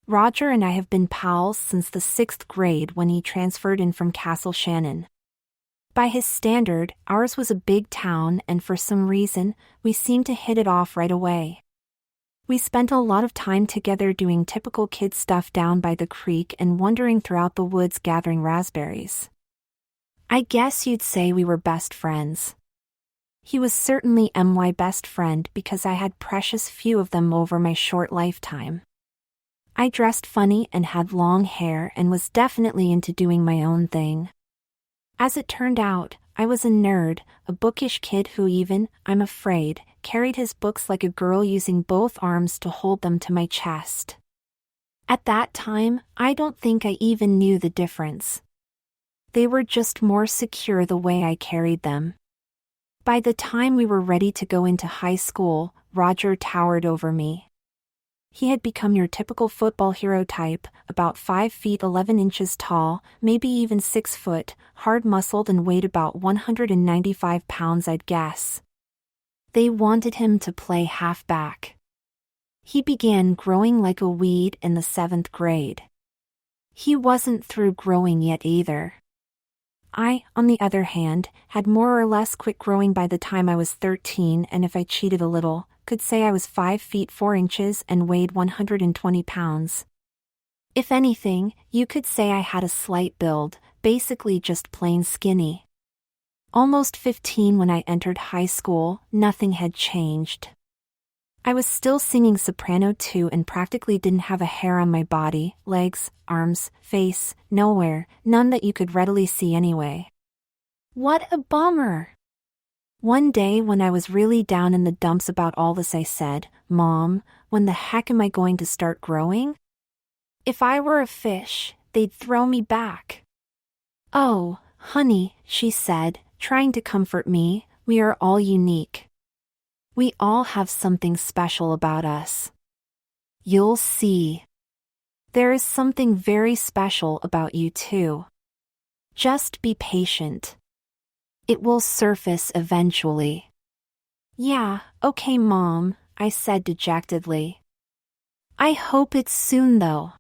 Roger and I have been pals since the 6th grade when he transferred in from Castle Shannon. By his standard, ours was a big town and for some reason, we seemed to hit it off right away. We spent a lot of time together doing typical kid stuff down by the creek and wandering throughout the woods gathering raspberries. I guess you'd say we were best friends. He was certainly my best friend because I had precious few of them over my short lifetime. I dressed funny and had long hair and was definitely into doing my own thing. As it turned out, I was a nerd, a bookish kid who even, I'm afraid, carried his books like a girl using both arms to hold them to my chest. At that time, I don't think I even knew the difference. They were just more secure the way I carried them. By the time we were ready to go into high school, Roger towered over me. He had become your typical football hero type, about 5 feet 11 inches tall, maybe even 6 foot, hard-muscled and weighed about 195 pounds I'd guess. They wanted him to play halfback. He began growing like a weed in the 7th grade. He wasn't through growing yet either. I, on the other hand, had more or less quit growing by the time I was 13 and if I cheated a little, could say I was 5 feet 4 inches and weighed 120 pounds. If anything, you could say I had a slight build, basically just plain skinny. Almost 15 when I entered high school, nothing had changed. I was still singing soprano too and practically didn't have a hair on my body, legs, arms, face, nowhere, none that you could readily see anyway. What a bummer! One day when I was really down in the dumps about all this I said, "Mom, when the heck am I going to start growing? If I were a fish, they'd throw me back." "Oh, honey," she said, trying to comfort me, "we are all unique. We all have something special about us. You'll see. There is something very special about you too. Just be patient. It will surface eventually." "Yeah, okay, Mom," I said dejectedly. "I hope it's soon though."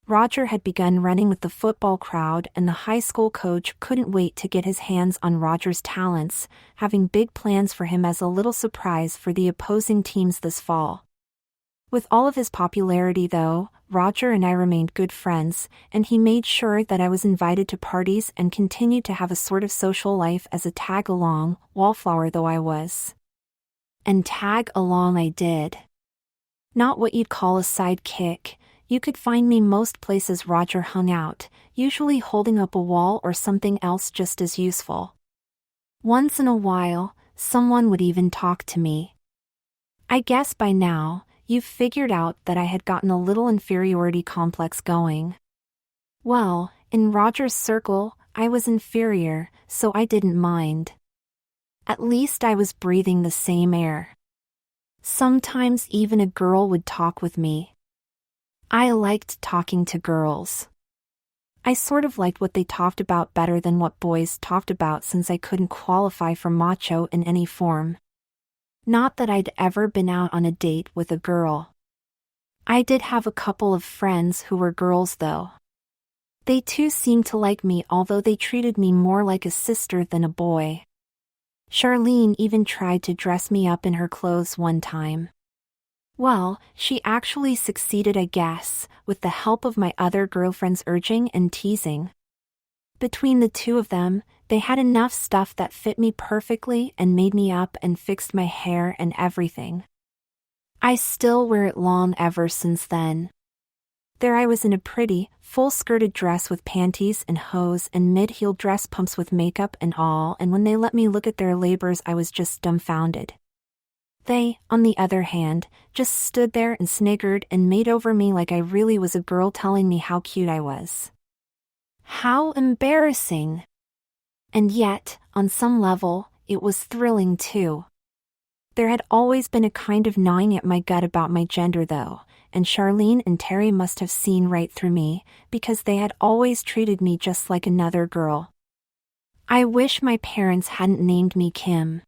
Roger had begun running with the football crowd and the high school coach couldn't wait to get his hands on Roger's talents, having big plans for him as a little surprise for the opposing teams this fall. With all of his popularity though, Roger and I remained good friends, and he made sure that I was invited to parties and continued to have a sort of social life as a tag-along, wallflower though I was. And tag along I did. Not what you'd call a sidekick. You could find me most places Roger hung out, usually holding up a wall or something else just as useful. Once in a while, someone would even talk to me. I guess by now, you've figured out that I had gotten a little inferiority complex going. Well, in Roger's circle, I was inferior, so I didn't mind. At least I was breathing the same air. Sometimes even a girl would talk with me. I liked talking to girls. I sort of liked what they talked about better than what boys talked about since I couldn't qualify for macho in any form. Not that I'd ever been out on a date with a girl. I did have a couple of friends who were girls though. They too seemed to like me although they treated me more like a sister than a boy. Charlene even tried to dress me up in her clothes one time. Well, she actually succeeded I guess, with the help of my other girlfriends urging and teasing. Between the two of them, they had enough stuff that fit me perfectly and made me up and fixed my hair and everything. I still wear it long ever since then. There I was in a pretty, full-skirted dress with panties and hose and mid-heeled dress pumps with makeup and all, and when they let me look at their labors I was just dumbfounded. They, on the other hand, just stood there and sniggered and made over me like I really was a girl telling me how cute I was. How embarrassing! And yet, on some level, it was thrilling too. There had always been a kind of gnawing at my gut about my gender though, and Charlene and Terry must have seen right through me, because they had always treated me just like another girl. I wish my parents hadn't named me Kim.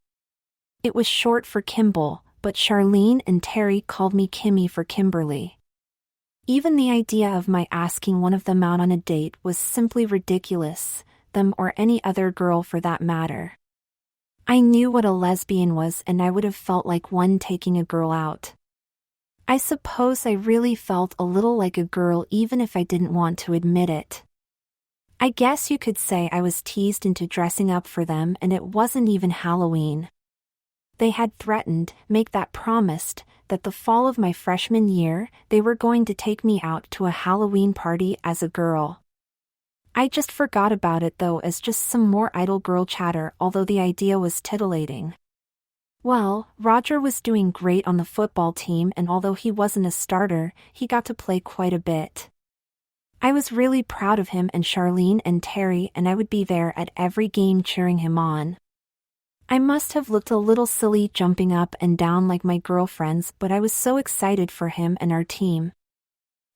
It was short for Kimball, but Charlene and Terry called me Kimmy for Kimberly. Even the idea of my asking one of them out on a date was simply ridiculous, them or any other girl for that matter. I knew what a lesbian was and I would have felt like one taking a girl out. I suppose I really felt a little like a girl even if I didn't want to admit it. I guess you could say I was teased into dressing up for them and it wasn't even Halloween. They had threatened, make that promised, that the fall of my freshman year, they were going to take me out to a Halloween party as a girl. I just forgot about it though as just some more idle girl chatter, although the idea was titillating. Well, Roger was doing great on the football team and although he wasn't a starter, he got to play quite a bit. I was really proud of him and Charlene and Terry and I would be there at every game cheering him on. I must have looked a little silly jumping up and down like my girlfriends, but I was so excited for him and our team.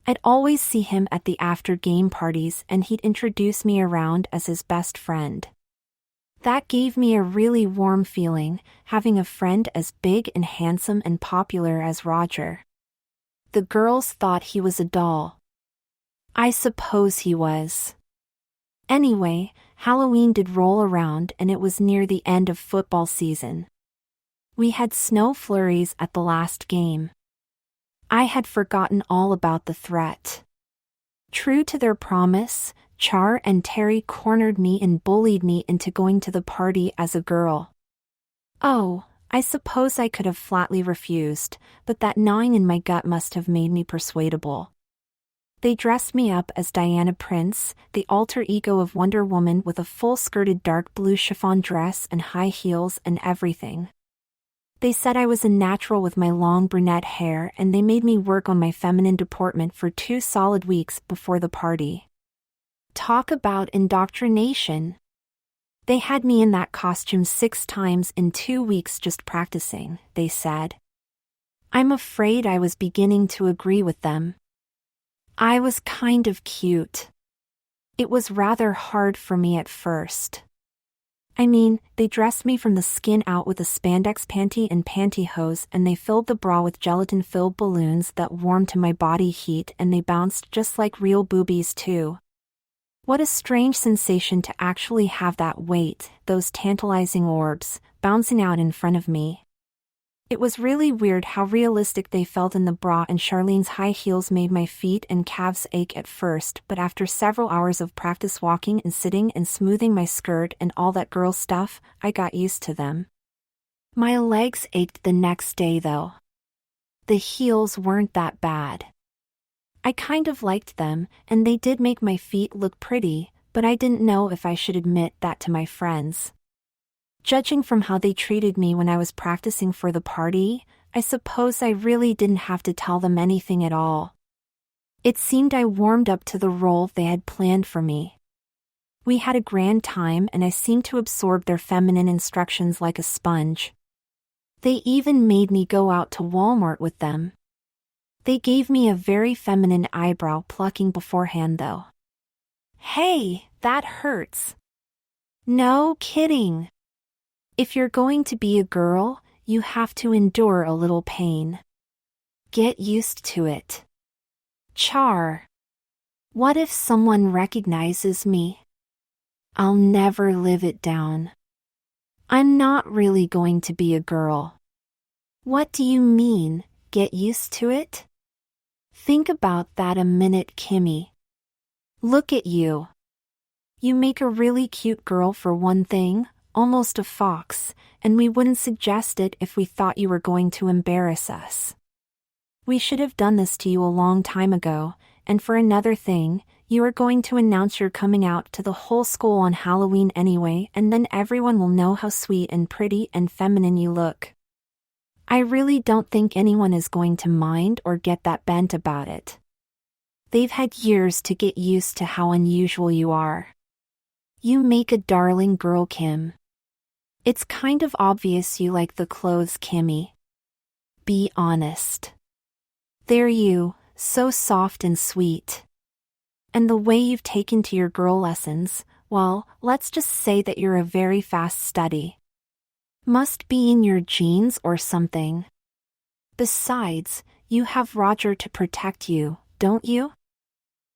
I'd always see him at the after-game parties and he'd introduce me around as his best friend. That gave me a really warm feeling, having a friend as big and handsome and popular as Roger. The girls thought he was a doll. I suppose he was. Anyway, Halloween did roll around and it was near the end of football season. We had snow flurries at the last game. I had forgotten all about the threat. True to their promise, Char and Terry cornered me and bullied me into going to the party as a girl. Oh, I suppose I could have flatly refused, but that gnawing in my gut must have made me persuadable. They dressed me up as Diana Prince, the alter ego of Wonder Woman, with a full-skirted dark blue chiffon dress and high heels and everything. They said I was a natural with my long brunette hair and they made me work on my feminine deportment for 2 solid weeks before the party. Talk about indoctrination. They had me in that costume 6 times in 2 weeks just practicing, they said. I'm afraid I was beginning to agree with them. I was kind of cute. It was rather hard for me at first. I mean, they dressed me from the skin out with a spandex panty and pantyhose and they filled the bra with gelatin-filled balloons that warmed to my body heat and they bounced just like real boobies too. What a strange sensation to actually have that weight, those tantalizing orbs, bouncing out in front of me. It was really weird how realistic they felt in the bra and Charlene's high heels made my feet and calves ache at first, but after several hours of practice walking and sitting and smoothing my skirt and all that girl stuff, I got used to them. My legs ached the next day though. The heels weren't that bad. I kind of liked them, and they did make my feet look pretty, but I didn't know if I should admit that to my friends. Judging from how they treated me when I was practicing for the party, I suppose I really didn't have to tell them anything at all. It seemed I warmed up to the role they had planned for me. We had a grand time and I seemed to absorb their feminine instructions like a sponge. They even made me go out to Walmart with them. They gave me a very feminine eyebrow plucking beforehand though. Hey, that hurts. No kidding. If you're going to be a girl, you have to endure a little pain. Get used to it. Char. What if someone recognizes me? I'll never live it down. I'm not really going to be a girl. What do you mean, get used to it? Think about that a minute, Kimmy. Look at you. You make a really cute girl for one thing, almost a fox, and we wouldn't suggest it if we thought you were going to embarrass us. We should have done this to you a long time ago, and for another thing, you are going to announce your coming out to the whole school on Halloween anyway, and then everyone will know how sweet and pretty and feminine you look. I really don't think anyone is going to mind or get that bent about it. They've had years to get used to how unusual you are. You make a darling girl, Kim. It's kind of obvious you like the clothes, Kimmy. Be honest. They're you, so soft and sweet. And the way you've taken to your girl lessons, well, let's just say that you're a very fast study. Must be in your genes or something. Besides, you have Roger to protect you, don't you?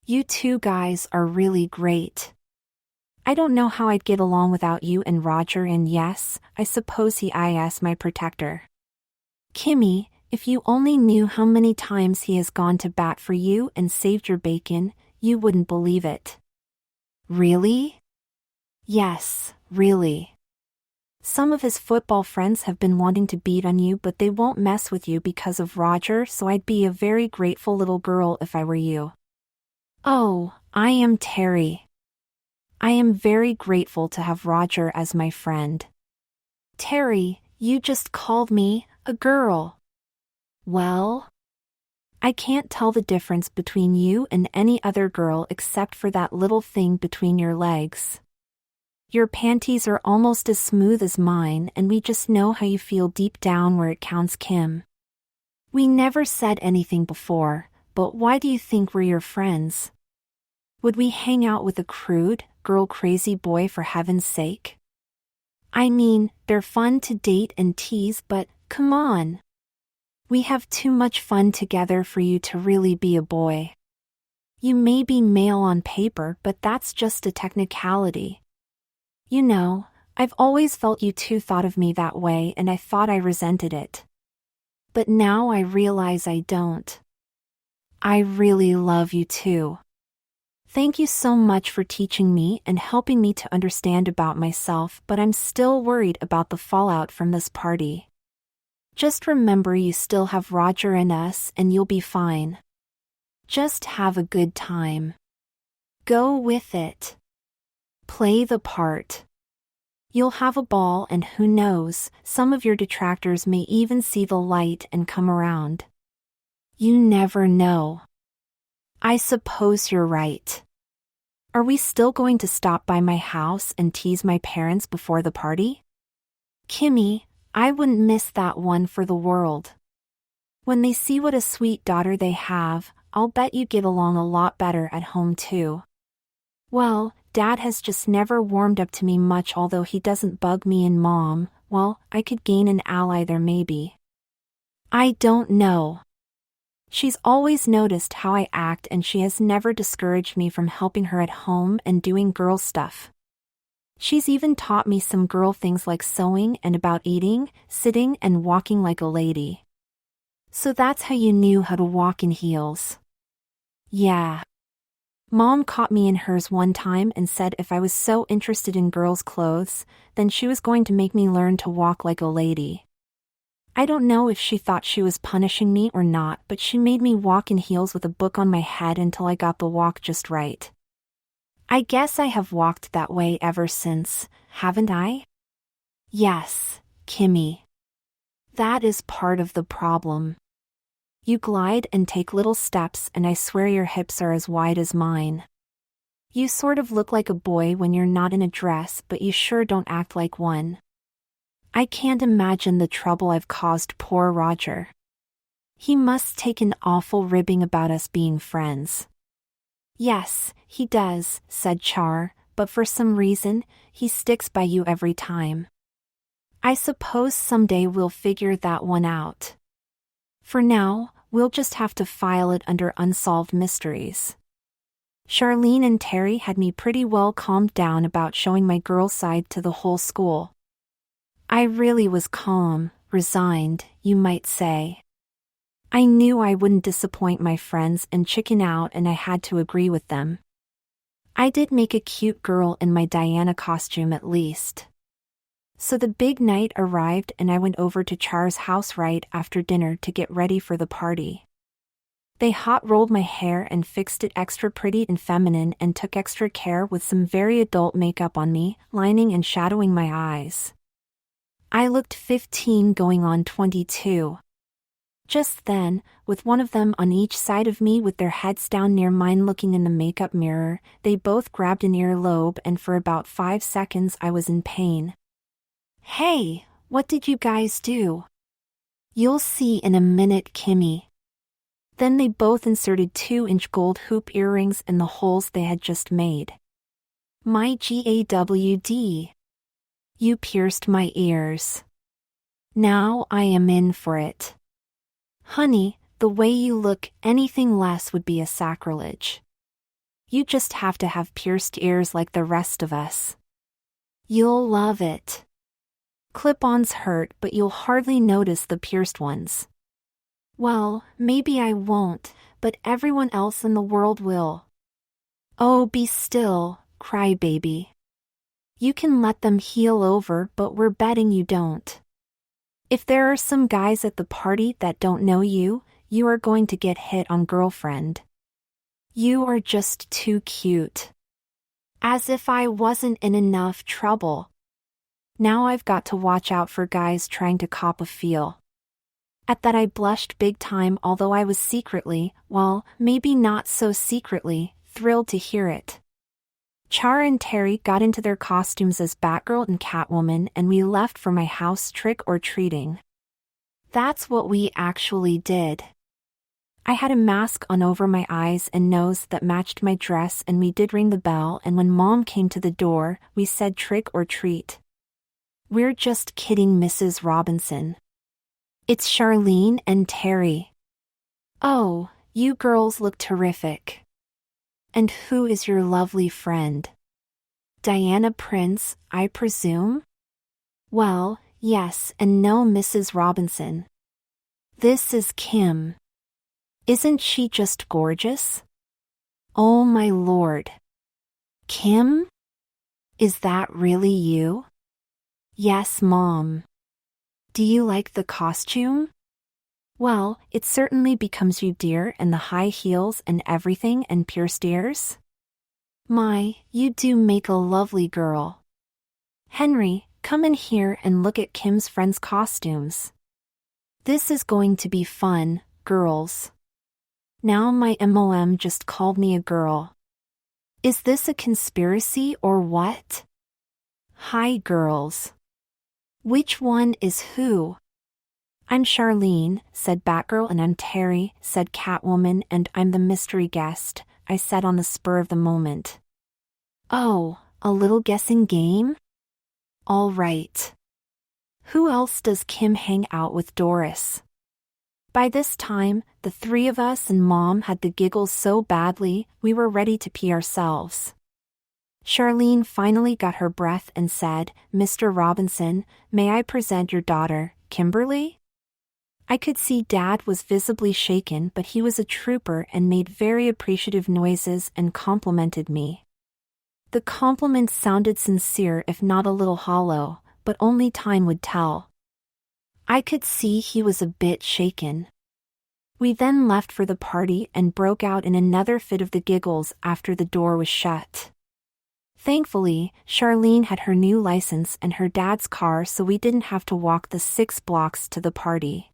You two guys are really great. I don't know how I'd get along without you and Roger, and yes, I suppose he is my protector. Kimmy, if you only knew how many times he has gone to bat for you and saved your bacon, you wouldn't believe it. Really? Yes, really. Some of his football friends have been wanting to beat on you, but they won't mess with you because of Roger, so I'd be a very grateful little girl if I were you. Oh, I am Terry. I am very grateful to have Roger as my friend. Terry, you just called me a girl. Well, I can't tell the difference between you and any other girl except for that little thing between your legs. Your panties are almost as smooth as mine, and we just know how you feel deep down where it counts, Kim. We never said anything before, but why do you think we're your friends? Would we hang out with a crude, girl-crazy boy for heaven's sake? I mean, they're fun to date and tease, but, come on. We have too much fun together for you to really be a boy. You may be male on paper, but that's just a technicality. You know, I've always felt you two thought of me that way, and I thought I resented it. But now I realize I don't. I really love you too. Thank you so much for teaching me and helping me to understand about myself, but I'm still worried about the fallout from this party. Just remember you still have Roger and us, and you'll be fine. Just have a good time. Go with it. Play the part. You'll have a ball, and who knows, some of your detractors may even see the light and come around. You never know. I suppose you're right. Are we still going to stop by my house and tease my parents before the party? Kimmy, I wouldn't miss that one for the world. When they see what a sweet daughter they have, I'll bet you get along a lot better at home too. Well, Dad has just never warmed up to me much, although he doesn't bug me, and Mom, well, I could gain an ally there maybe. I don't know. She's always noticed how I act, and she has never discouraged me from helping her at home and doing girl stuff. She's even taught me some girl things like sewing and about eating, sitting, and walking like a lady. So that's how you knew how to walk in heels. Yeah. Mom caught me in hers one time and said if I was so interested in girls' clothes, then she was going to make me learn to walk like a lady. I don't know if she thought she was punishing me or not, but she made me walk in heels with a book on my head until I got the walk just right. I guess I have walked that way ever since, haven't I? Yes, Kimmy. That is part of the problem. You glide and take little steps, and I swear your hips are as wide as mine. You sort of look like a boy when you're not in a dress, but you sure don't act like one. I can't imagine the trouble I've caused poor Roger. He must take an awful ribbing about us being friends. Yes, he does, said Char, but for some reason, he sticks by you every time. I suppose someday we'll figure that one out. For now, we'll just have to file it under unsolved mysteries. Charlene and Terry had me pretty well calmed down about showing my girl side to the whole school. I really was calm, resigned, you might say. I knew I wouldn't disappoint my friends and chicken out, and I had to agree with them. I did make a cute girl in my Diana costume at least. So the big night arrived, and I went over to Char's house right after dinner to get ready for the party. They hot-rolled my hair and fixed it extra pretty and feminine, and took extra care with some very adult makeup on me, lining and shadowing my eyes. I looked 15 going on 22. Just then, with one of them on each side of me with their heads down near mine looking in the makeup mirror, they both grabbed an earlobe, and for about 5 seconds I was in pain. Hey, what did you guys do? You'll see in a minute, Kimmy. Then they both inserted 2-inch gold hoop earrings in the holes they had just made. My GAWD. You pierced my ears. Now I am in for it. Honey, The way you look, anything less would be a sacrilege. You just have to have pierced ears like the rest of us. You'll love it. Clip-ons hurt, but you'll hardly notice the pierced ones. Well, maybe I won't, but everyone else in the world will. Oh, be still, crybaby. You can let them heal over, but we're betting you don't. If there are some guys at the party that don't know you, you are going to get hit on, girlfriend. You are just too cute. As if I wasn't in enough trouble. Now I've got to watch out for guys trying to cop a feel. At that I blushed big time, although I was secretly, well, maybe not so secretly, thrilled to hear it. Char and Terry got into their costumes as Batgirl and Catwoman, and we left for my house trick-or-treating. That's what we actually did. I had a mask on over my eyes and nose that matched my dress, and we did ring the bell, and when Mom came to the door, we said trick or treat. We're just kidding, Mrs. Robinson. It's Charlene and Terry. Oh, you girls look terrific. And who is your lovely friend? Diana Prince, I presume? Well, yes and no, Mrs. Robinson. This is Kim. Isn't she just gorgeous? Oh my lord. Kim? Is that really you? Yes, Mom. Do you like the costume? Well, it certainly becomes you, dear, and the high heels and everything and pierced ears. My, you do make a lovely girl. Henry, come in here and look at Kim's friends' costumes. This is going to be fun, girls. Now my MOM just called me a girl. Is this a conspiracy or what? Hi, girls. Which one is who? I'm Charlene, said Batgirl, and I'm Terry, said Catwoman, and I'm the mystery guest, I said on the spur of the moment. Oh, a little guessing game? All right. Who else does Kim hang out with? Doris. By this time, the three of us and Mom had the giggles so badly, we were ready to pee ourselves. Charlene finally got her breath and said, Mr. Robinson, may I present your daughter, Kimberly? I could see Dad was visibly shaken, but he was a trooper and made very appreciative noises and complimented me. The compliment sounded sincere if not a little hollow, but only time would tell. I could see he was a bit shaken. We then left for the party and broke out in another fit of the giggles after the door was shut. Thankfully, Charlene had her new license and her dad's car, so we didn't have to walk the 6 blocks to the party.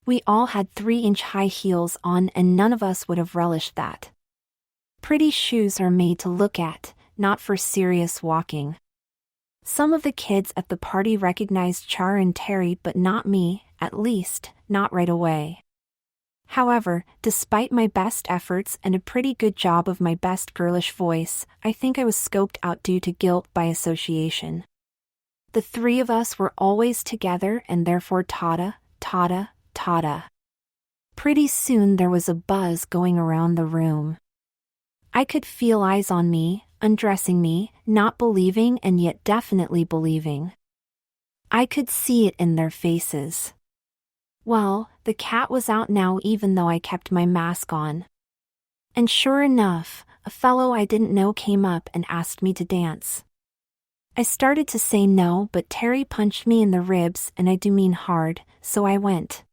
We all had 3-inch high heels on, and none of us would have relished that. Pretty shoes are made to look at, not for serious walking. Some of the kids at the party recognized Char and Terry, but not me, at least, not right away. However, despite my best efforts and a pretty good job of my best girlish voice, I think I was scoped out due to guilt by association. The three of us were always together and therefore Tata. Pretty soon there was a buzz going around the room. I could feel eyes on me, undressing me, not believing and yet definitely believing. I could see it in their faces. Well, the cat was out now even though I kept my mask on. And sure enough, a fellow I didn't know came up and asked me to dance. I started to say no, but Terry punched me in the ribs, and I do mean hard, so I went.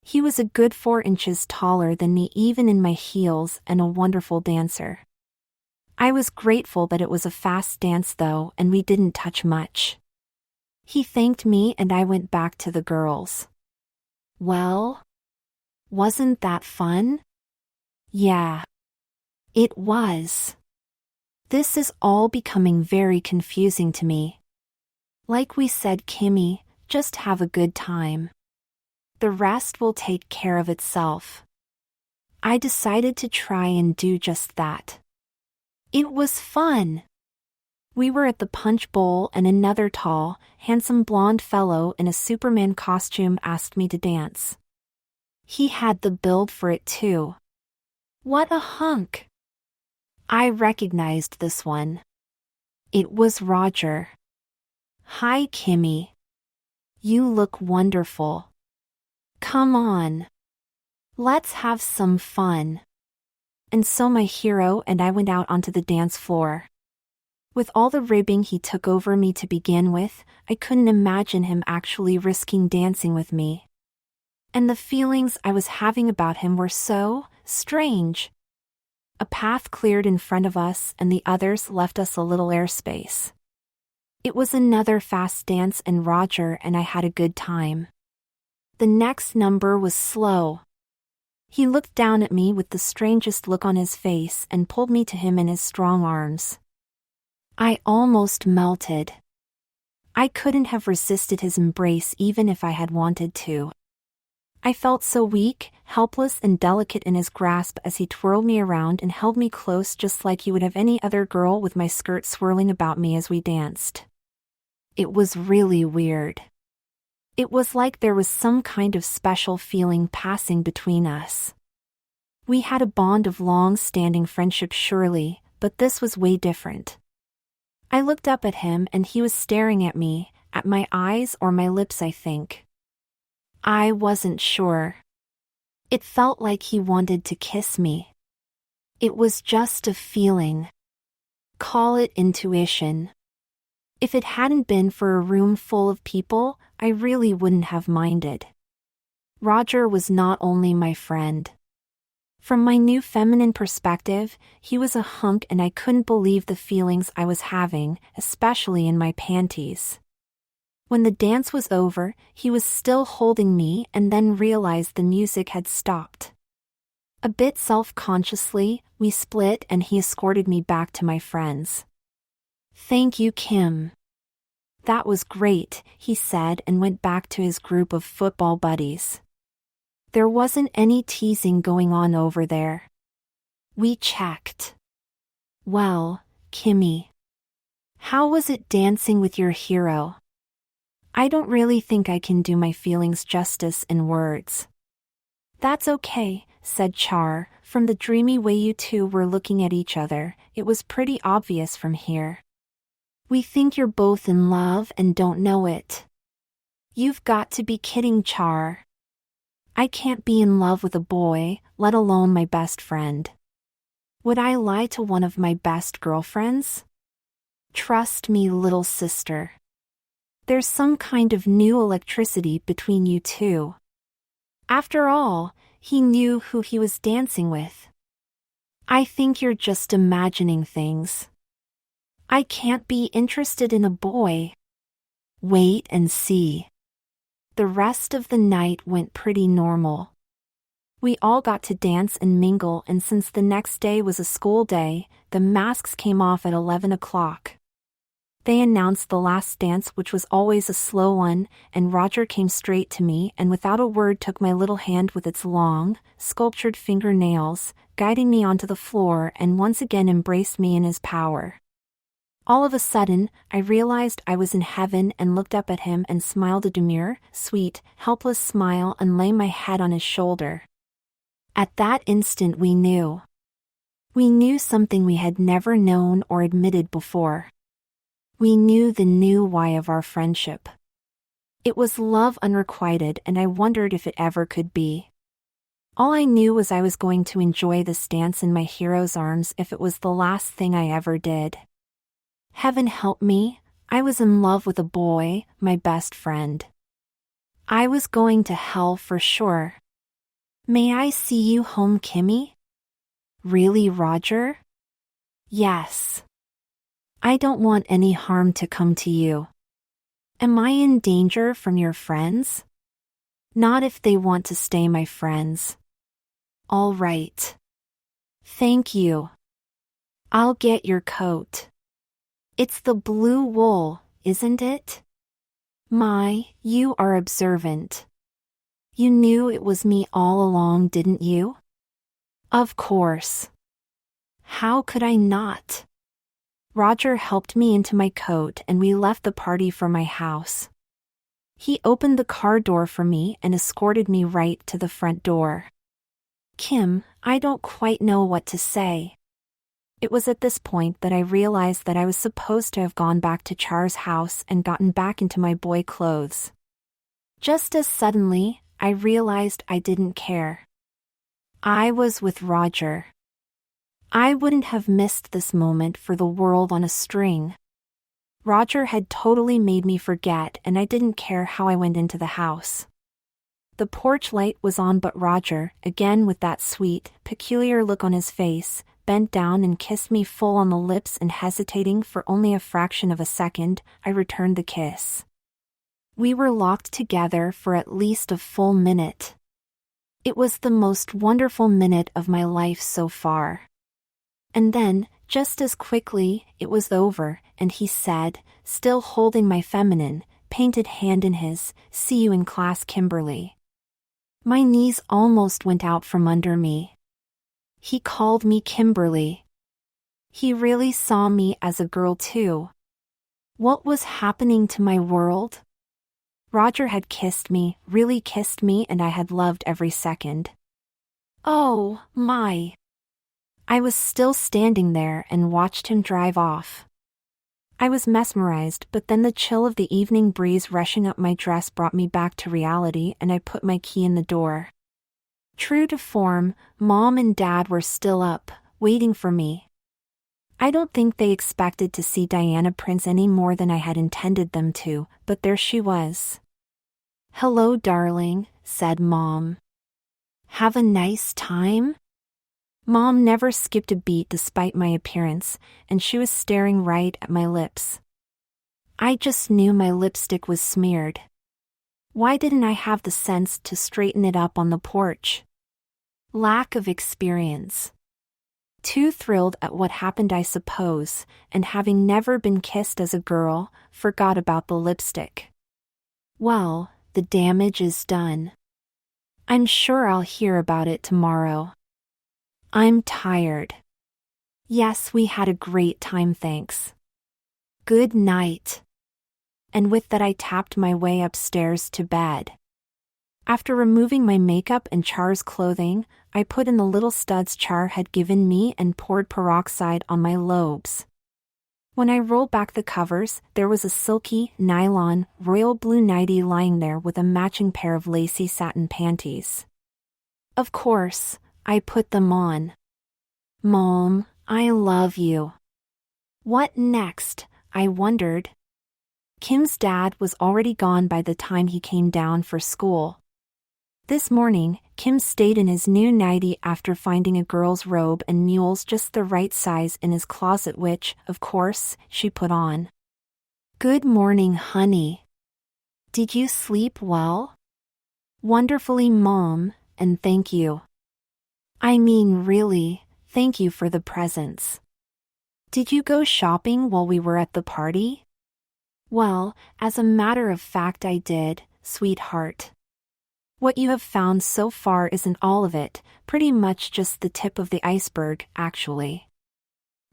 He was a good 4 inches taller than me even in my heels and a wonderful dancer. I was grateful that it was a fast dance though, and we didn't touch much. He thanked me and I went back to the girls. Well, wasn't that fun? Yeah. It was. This is all becoming very confusing to me. Like we said, Kimmy, just have a good time. The rest will take care of itself. I decided to try and do just that. It was fun. We were at the punch bowl and another tall, handsome blonde fellow in a Superman costume asked me to dance. He had the build for it too. What a hunk! I recognized this one. It was Roger. Hi, Kimmy. You look wonderful. Come on. Let's have some fun. And so my hero and I went out onto the dance floor. With all the ribbing he took over me to begin with, I couldn't imagine him actually risking dancing with me. And the feelings I was having about him were so strange. A path cleared in front of us and the others left us a little airspace. It was another fast dance and Roger and I had a good time. The next number was slow. He looked down at me with the strangest look on his face and pulled me to him in his strong arms. I almost melted. I couldn't have resisted his embrace even if I had wanted to. I felt so weak, helpless and delicate in his grasp as he twirled me around and held me close just like he would have any other girl, with my skirt swirling about me as we danced. It was really weird. It was like there was some kind of special feeling passing between us. We had a bond of long-standing friendship surely, but this was way different. I looked up at him and he was staring at me, at my eyes or my lips, I think. I wasn't sure. It felt like he wanted to kiss me. It was just a feeling. Call it intuition. If it hadn't been for a room full of people, I really wouldn't have minded. Roger was not only my friend. From my new feminine perspective, he was a hunk and I couldn't believe the feelings I was having, especially in my panties. When the dance was over, he was still holding me and then realized the music had stopped. A bit self-consciously, we split and he escorted me back to my friends. Thank you, Kim. That was great, he said and went back to his group of football buddies. There wasn't any teasing going on over there. We checked. Well, Kimmy. How was it dancing with your hero? I don't really think I can do my feelings justice in words. That's okay, said Char. From the dreamy way you two were looking at each other, it was pretty obvious from here. We think you're both in love and don't know it. You've got to be kidding, Char. I can't be in love with a boy, let alone my best friend. Would I lie to one of my best girlfriends? Trust me, little sister. There's some kind of new electricity between you two. After all, he knew who he was dancing with. I think you're just imagining things. I can't be interested in a boy. Wait and see. The rest of the night went pretty normal. We all got to dance and mingle, and since the next day was a school day, the masks came off at 11 o'clock. They announced the last dance, which was always a slow one, and Roger came straight to me and without a word took my little hand with its long, sculptured fingernails, guiding me onto the floor and once again embraced me in his power. All of a sudden, I realized I was in heaven and looked up at him and smiled a demure, sweet, helpless smile and lay my head on his shoulder. At that instant we knew. We knew something we had never known or admitted before. We knew the new why of our friendship. It was love unrequited, and I wondered if it ever could be. All I knew was I was going to enjoy this dance in my hero's arms if it was the last thing I ever did. Heaven help me, I was in love with a boy, my best friend. I was going to hell for sure. May I see you home, Kimmy? Really, Roger? Yes. I don't want any harm to come to you. Am I in danger from your friends? Not if they want to stay my friends. All right. Thank you. I'll get your coat. It's the blue wool, isn't it? My, you are observant. You knew it was me all along, didn't you? Of course. How could I not? Roger helped me into my coat and we left the party for my house. He opened the car door for me and escorted me right to the front door. Kim, I don't quite know what to say. It was at this point that I realized that I was supposed to have gone back to Char's house and gotten back into my boy clothes. Just as suddenly, I realized I didn't care. I was with Roger. I wouldn't have missed this moment for the world on a string. Roger had totally made me forget, and I didn't care how I went into the house. The porch light was on, but Roger, again with that sweet, peculiar look on his face, bent down and kissed me full on the lips, and hesitating for only a fraction of a second, I returned the kiss. We were locked together for at least a full minute. It was the most wonderful minute of my life so far. And then, just as quickly, it was over, and he said, still holding my feminine, painted hand in his, "See you in class, Kimberly." My knees almost went out from under me. He called me Kimberly. He really saw me as a girl too. What was happening to my world? Roger had kissed me, really kissed me, and I had loved every second. Oh, my. I was still standing there and watched him drive off. I was mesmerized, but then the chill of the evening breeze rushing up my dress brought me back to reality, and I put my key in the door. True to form, Mom and Dad were still up, waiting for me. I don't think they expected to see Diana Prince any more than I had intended them to, but there she was. "Hello, darling," said Mom. "Have a nice time?" Mom never skipped a beat despite my appearance, and she was staring right at my lips. I just knew my lipstick was smeared. Why didn't I have the sense to straighten it up on the porch? Lack of experience. Too thrilled at what happened, I suppose, and having never been kissed as a girl, forgot about the lipstick. Well, the damage is done. I'm sure I'll hear about it tomorrow. I'm tired. Yes, we had a great time, thanks. Good night. And with that I tapped my way upstairs to bed. After removing my makeup and Char's clothing, I put in the little studs Char had given me and poured peroxide on my lobes. When I rolled back the covers, there was a silky, nylon, royal blue nightie lying there with a matching pair of lacy satin panties. Of course, I put them on. Mom, I love you. What next? I wondered. Kim's dad was already gone by the time he came down for school. This morning, Kim stayed in his new nightie after finding a girl's robe and mules just the right size in his closet, which, of course, she put on. Good morning, honey. Did you sleep well? Wonderfully, Mom, and thank you. I mean, really, thank you for the presents. Did you go shopping while we were at the party? Well, as a matter of fact, I did, sweetheart. What you have found so far isn't all of it, pretty much just the tip of the iceberg, actually.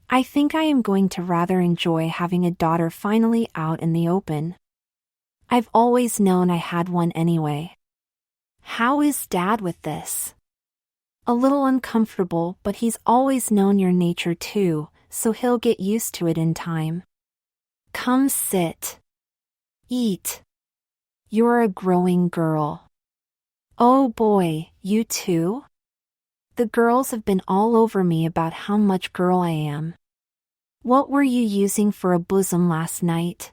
I think I am going to rather enjoy having a daughter finally out in the open. I've always known I had one anyway. How is Dad with this? A little uncomfortable, but he's always known your nature too, so he'll get used to it in time. Come sit. Eat. You're a growing girl. Oh boy, you too? The girls have been all over me about how much girl I am. What were you using for a bosom last night?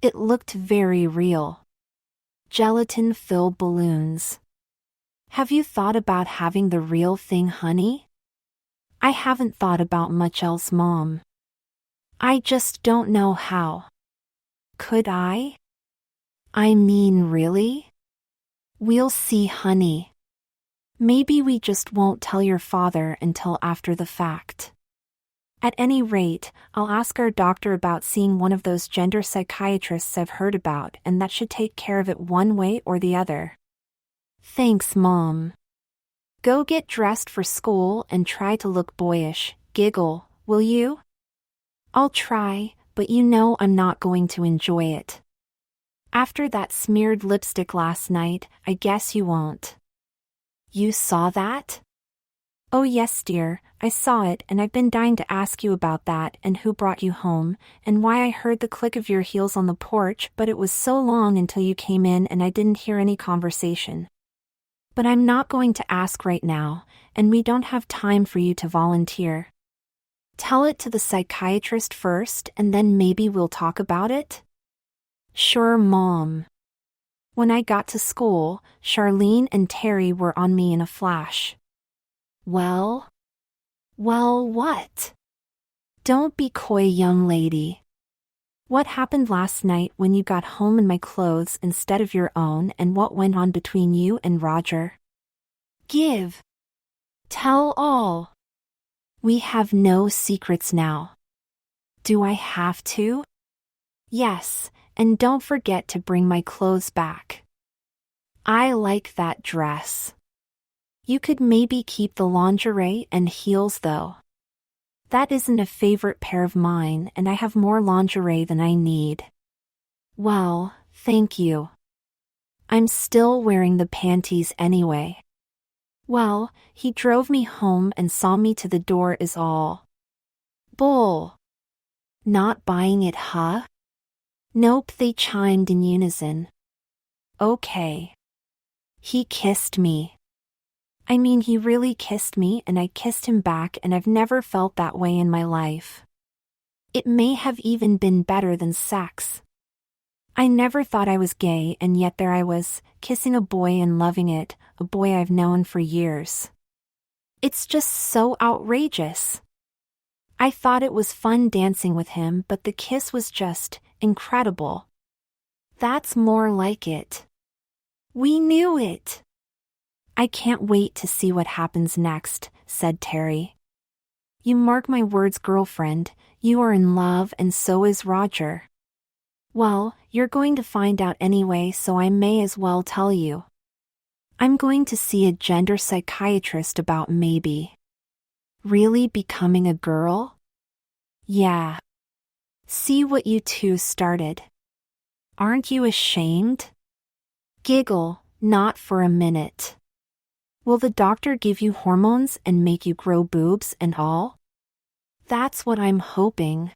It looked very real. Gelatin-filled balloons. Have you thought about having the real thing, honey? I haven't thought about much else, Mom. I just don't know how. Could I? I mean, really? We'll see, honey. Maybe we just won't tell your father until after the fact. At any rate, I'll ask our doctor about seeing one of those gender psychiatrists I've heard about, and that should take care of it one way or the other. Thanks, Mom. Go get dressed for school and try to look boyish, giggle, will you? I'll try, but you know I'm not going to enjoy it. After that smeared lipstick last night, I guess you won't. You saw that? Oh yes, dear, I saw it, and I've been dying to ask you about that and who brought you home, and why I heard the click of your heels on the porch, but it was so long until you came in and I didn't hear any conversation. But I'm not going to ask right now, and we don't have time for you to volunteer. Tell it to the psychiatrist first, and then maybe we'll talk about it? Sure, Mom. When I got to school, Charlene and Terry were on me in a flash. Well, what? Don't be coy, young lady. What happened last night when you got home in my clothes instead of your own, and what went on between you and Roger? Tell all. We have no secrets now. Do I have to? Yes, and don't forget to bring my clothes back. I like that dress. You could maybe keep the lingerie and heels though. That isn't a favorite pair of mine, and I have more lingerie than I need. Well, thank you. I'm still wearing the panties anyway. Well, he drove me home and saw me to the door is all. Bull. Not buying it, huh? Nope, they chimed in unison. Okay. He kissed me. I mean, he really kissed me, and I kissed him back, and I've never felt that way in my life. It may have even been better than sex. I never thought I was gay, and yet there I was, kissing a boy and loving it, a boy I've known for years. It's just so outrageous. I thought it was fun dancing with him, but the kiss was just incredible. That's more like it. We knew it. I can't wait to see what happens next, said Terry. You mark my words, girlfriend, you are in love and so is Roger. Well, you're going to find out anyway, so I may as well tell you. I'm going to see a gender psychiatrist about maybe really becoming a girl? Yeah. See what you two started. Aren't you ashamed? Giggle, not for a minute. Will the doctor give you hormones and make you grow boobs and all? That's what I'm hoping.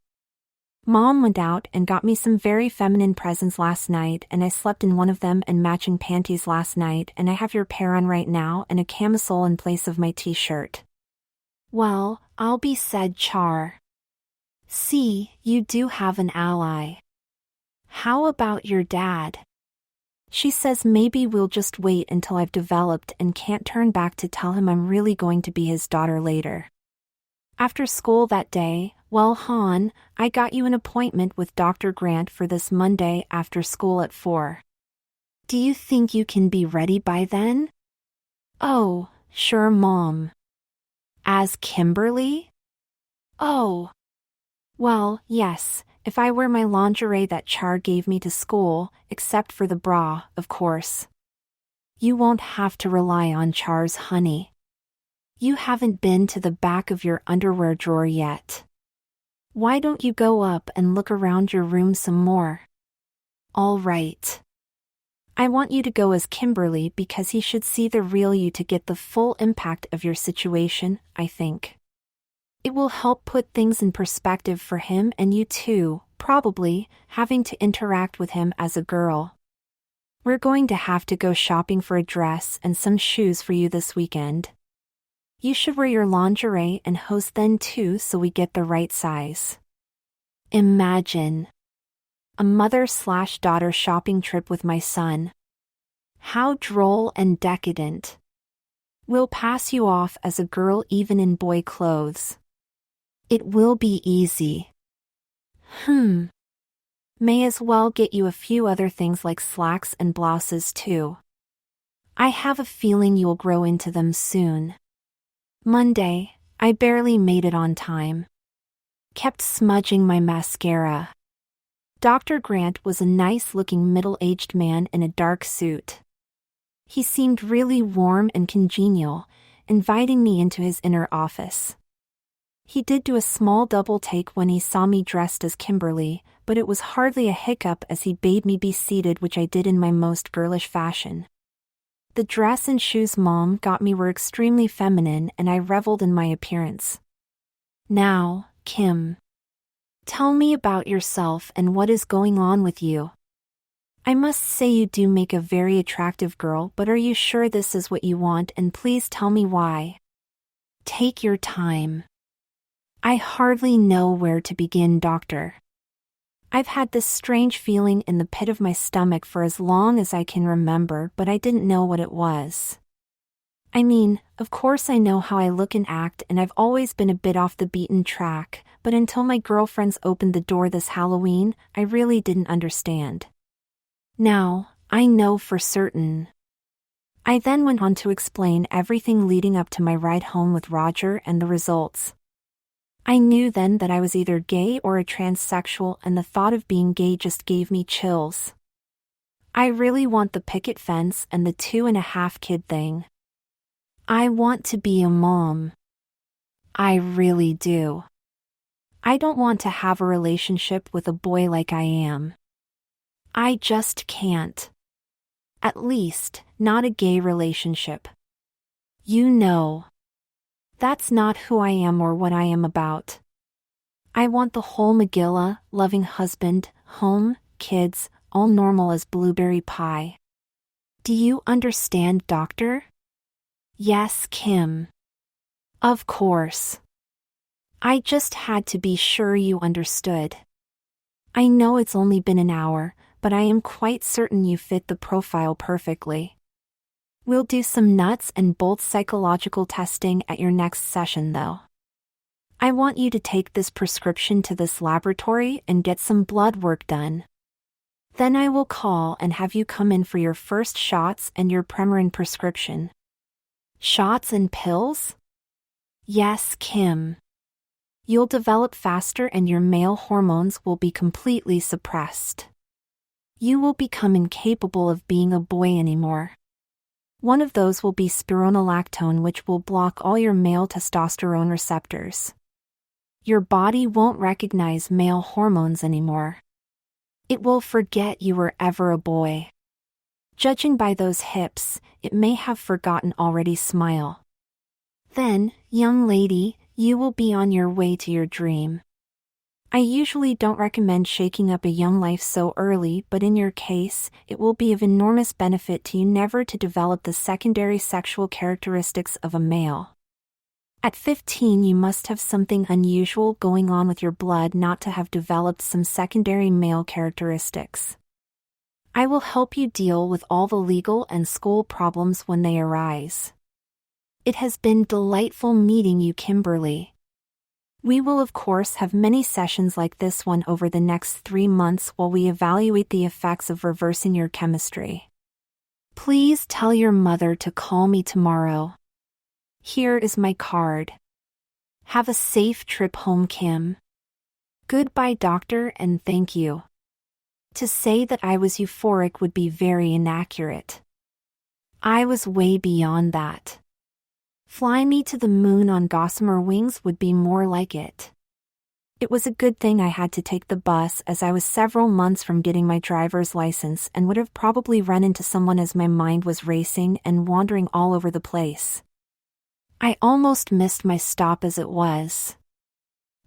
Mom went out and got me some very feminine presents last night, and I slept in one of them and matching panties last night, and I have your pair on right now and a camisole in place of my t-shirt. Well, I'll be said, Char. See, you do have an ally. How about your dad? She says maybe we'll just wait until I've developed and can't turn back to tell him I'm really going to be his daughter later. After school that day, well, Han, I got you an appointment with Dr. Grant for this Monday after school at 4. Do you think you can be ready by then? Oh, sure, Mom. As Kimberly? Oh. Well, yes, if I wear my lingerie that Char gave me to school, except for the bra, of course. You won't have to rely on Char's honey. You haven't been to the back of your underwear drawer yet. Why don't you go up and look around your room some more? All right. I want you to go as Kimberly because he should see the real you to get the full impact of your situation, I think. It will help put things in perspective for him and you too, probably, having to interact with him as a girl. We're going to have to go shopping for a dress and some shoes for you this weekend. You should wear your lingerie and hose then too so we get the right size. Imagine. A mother/daughter shopping trip with my son. How droll and decadent. We'll pass you off as a girl even in boy clothes. It will be easy. May as well get you a few other things like slacks and blouses too. I have a feeling you'll grow into them soon. Monday, I barely made it on time. Kept smudging my mascara. Dr. Grant was a nice-looking middle-aged man in a dark suit. He seemed really warm and congenial, inviting me into his inner office. He did do a small double take when he saw me dressed as Kimberly, but it was hardly a hiccup as he bade me be seated, which I did in my most girlish fashion. The dress and shoes Mom got me were extremely feminine, and I reveled in my appearance. Now, Kim, tell me about yourself and what is going on with you. I must say you do make a very attractive girl, but are you sure this is what you want, and please tell me why? Take your time. I hardly know where to begin, doctor. I've had this strange feeling in the pit of my stomach for as long as I can remember, but I didn't know what it was. I mean, of course I know how I look and act, and I've always been a bit off the beaten track, but until my girlfriends opened the door this Halloween, I really didn't understand. Now, I know for certain. I then went on to explain everything leading up to my ride home with Roger and the results. I knew then that I was either gay or a transsexual, and the thought of being gay just gave me chills. I really want the picket fence and the 2.5 kid thing. I want to be a mom. I really do. I don't want to have a relationship with a boy like I am. I just can't. At least, not a gay relationship. You know. That's not who I am or what I am about. I want the whole Megillah, loving husband, home, kids, all normal as blueberry pie. Do you understand, doctor? Yes, Kim. Of course. I just had to be sure you understood. I know it's only been an hour, but I am quite certain you fit the profile perfectly. We'll do some nuts and bolts psychological testing at your next session though. I want you to take this prescription to this laboratory and get some blood work done. Then I will call and have you come in for your first shots and your Premarin prescription. Shots and pills? Yes, Kim. You'll develop faster and your male hormones will be completely suppressed. You will become incapable of being a boy anymore. One of those will be spironolactone, which will block all your male testosterone receptors. Your body won't recognize male hormones anymore. It will forget you were ever a boy. Judging by those hips, it may have forgotten already. Smile. Then, young lady, you will be on your way to your dream. I usually don't recommend shaking up a young life so early, but in your case, it will be of enormous benefit to you never to develop the secondary sexual characteristics of a male. At 15 you must have something unusual going on with your blood not to have developed some secondary male characteristics. I will help you deal with all the legal and school problems when they arise. It has been delightful meeting you, Kimberly. We will of course have many sessions like this one over the next 3 months while we evaluate the effects of reversing your chemistry. Please tell your mother to call me tomorrow. Here is my card. Have a safe trip home, Kim. Goodbye, doctor, and thank you. To say that I was euphoric would be very inaccurate. I was way beyond that. Fly me to the moon on gossamer wings would be more like it. It was a good thing I had to take the bus, as I was several months from getting my driver's license and would have probably run into someone as my mind was racing and wandering all over the place. I almost missed my stop as it was.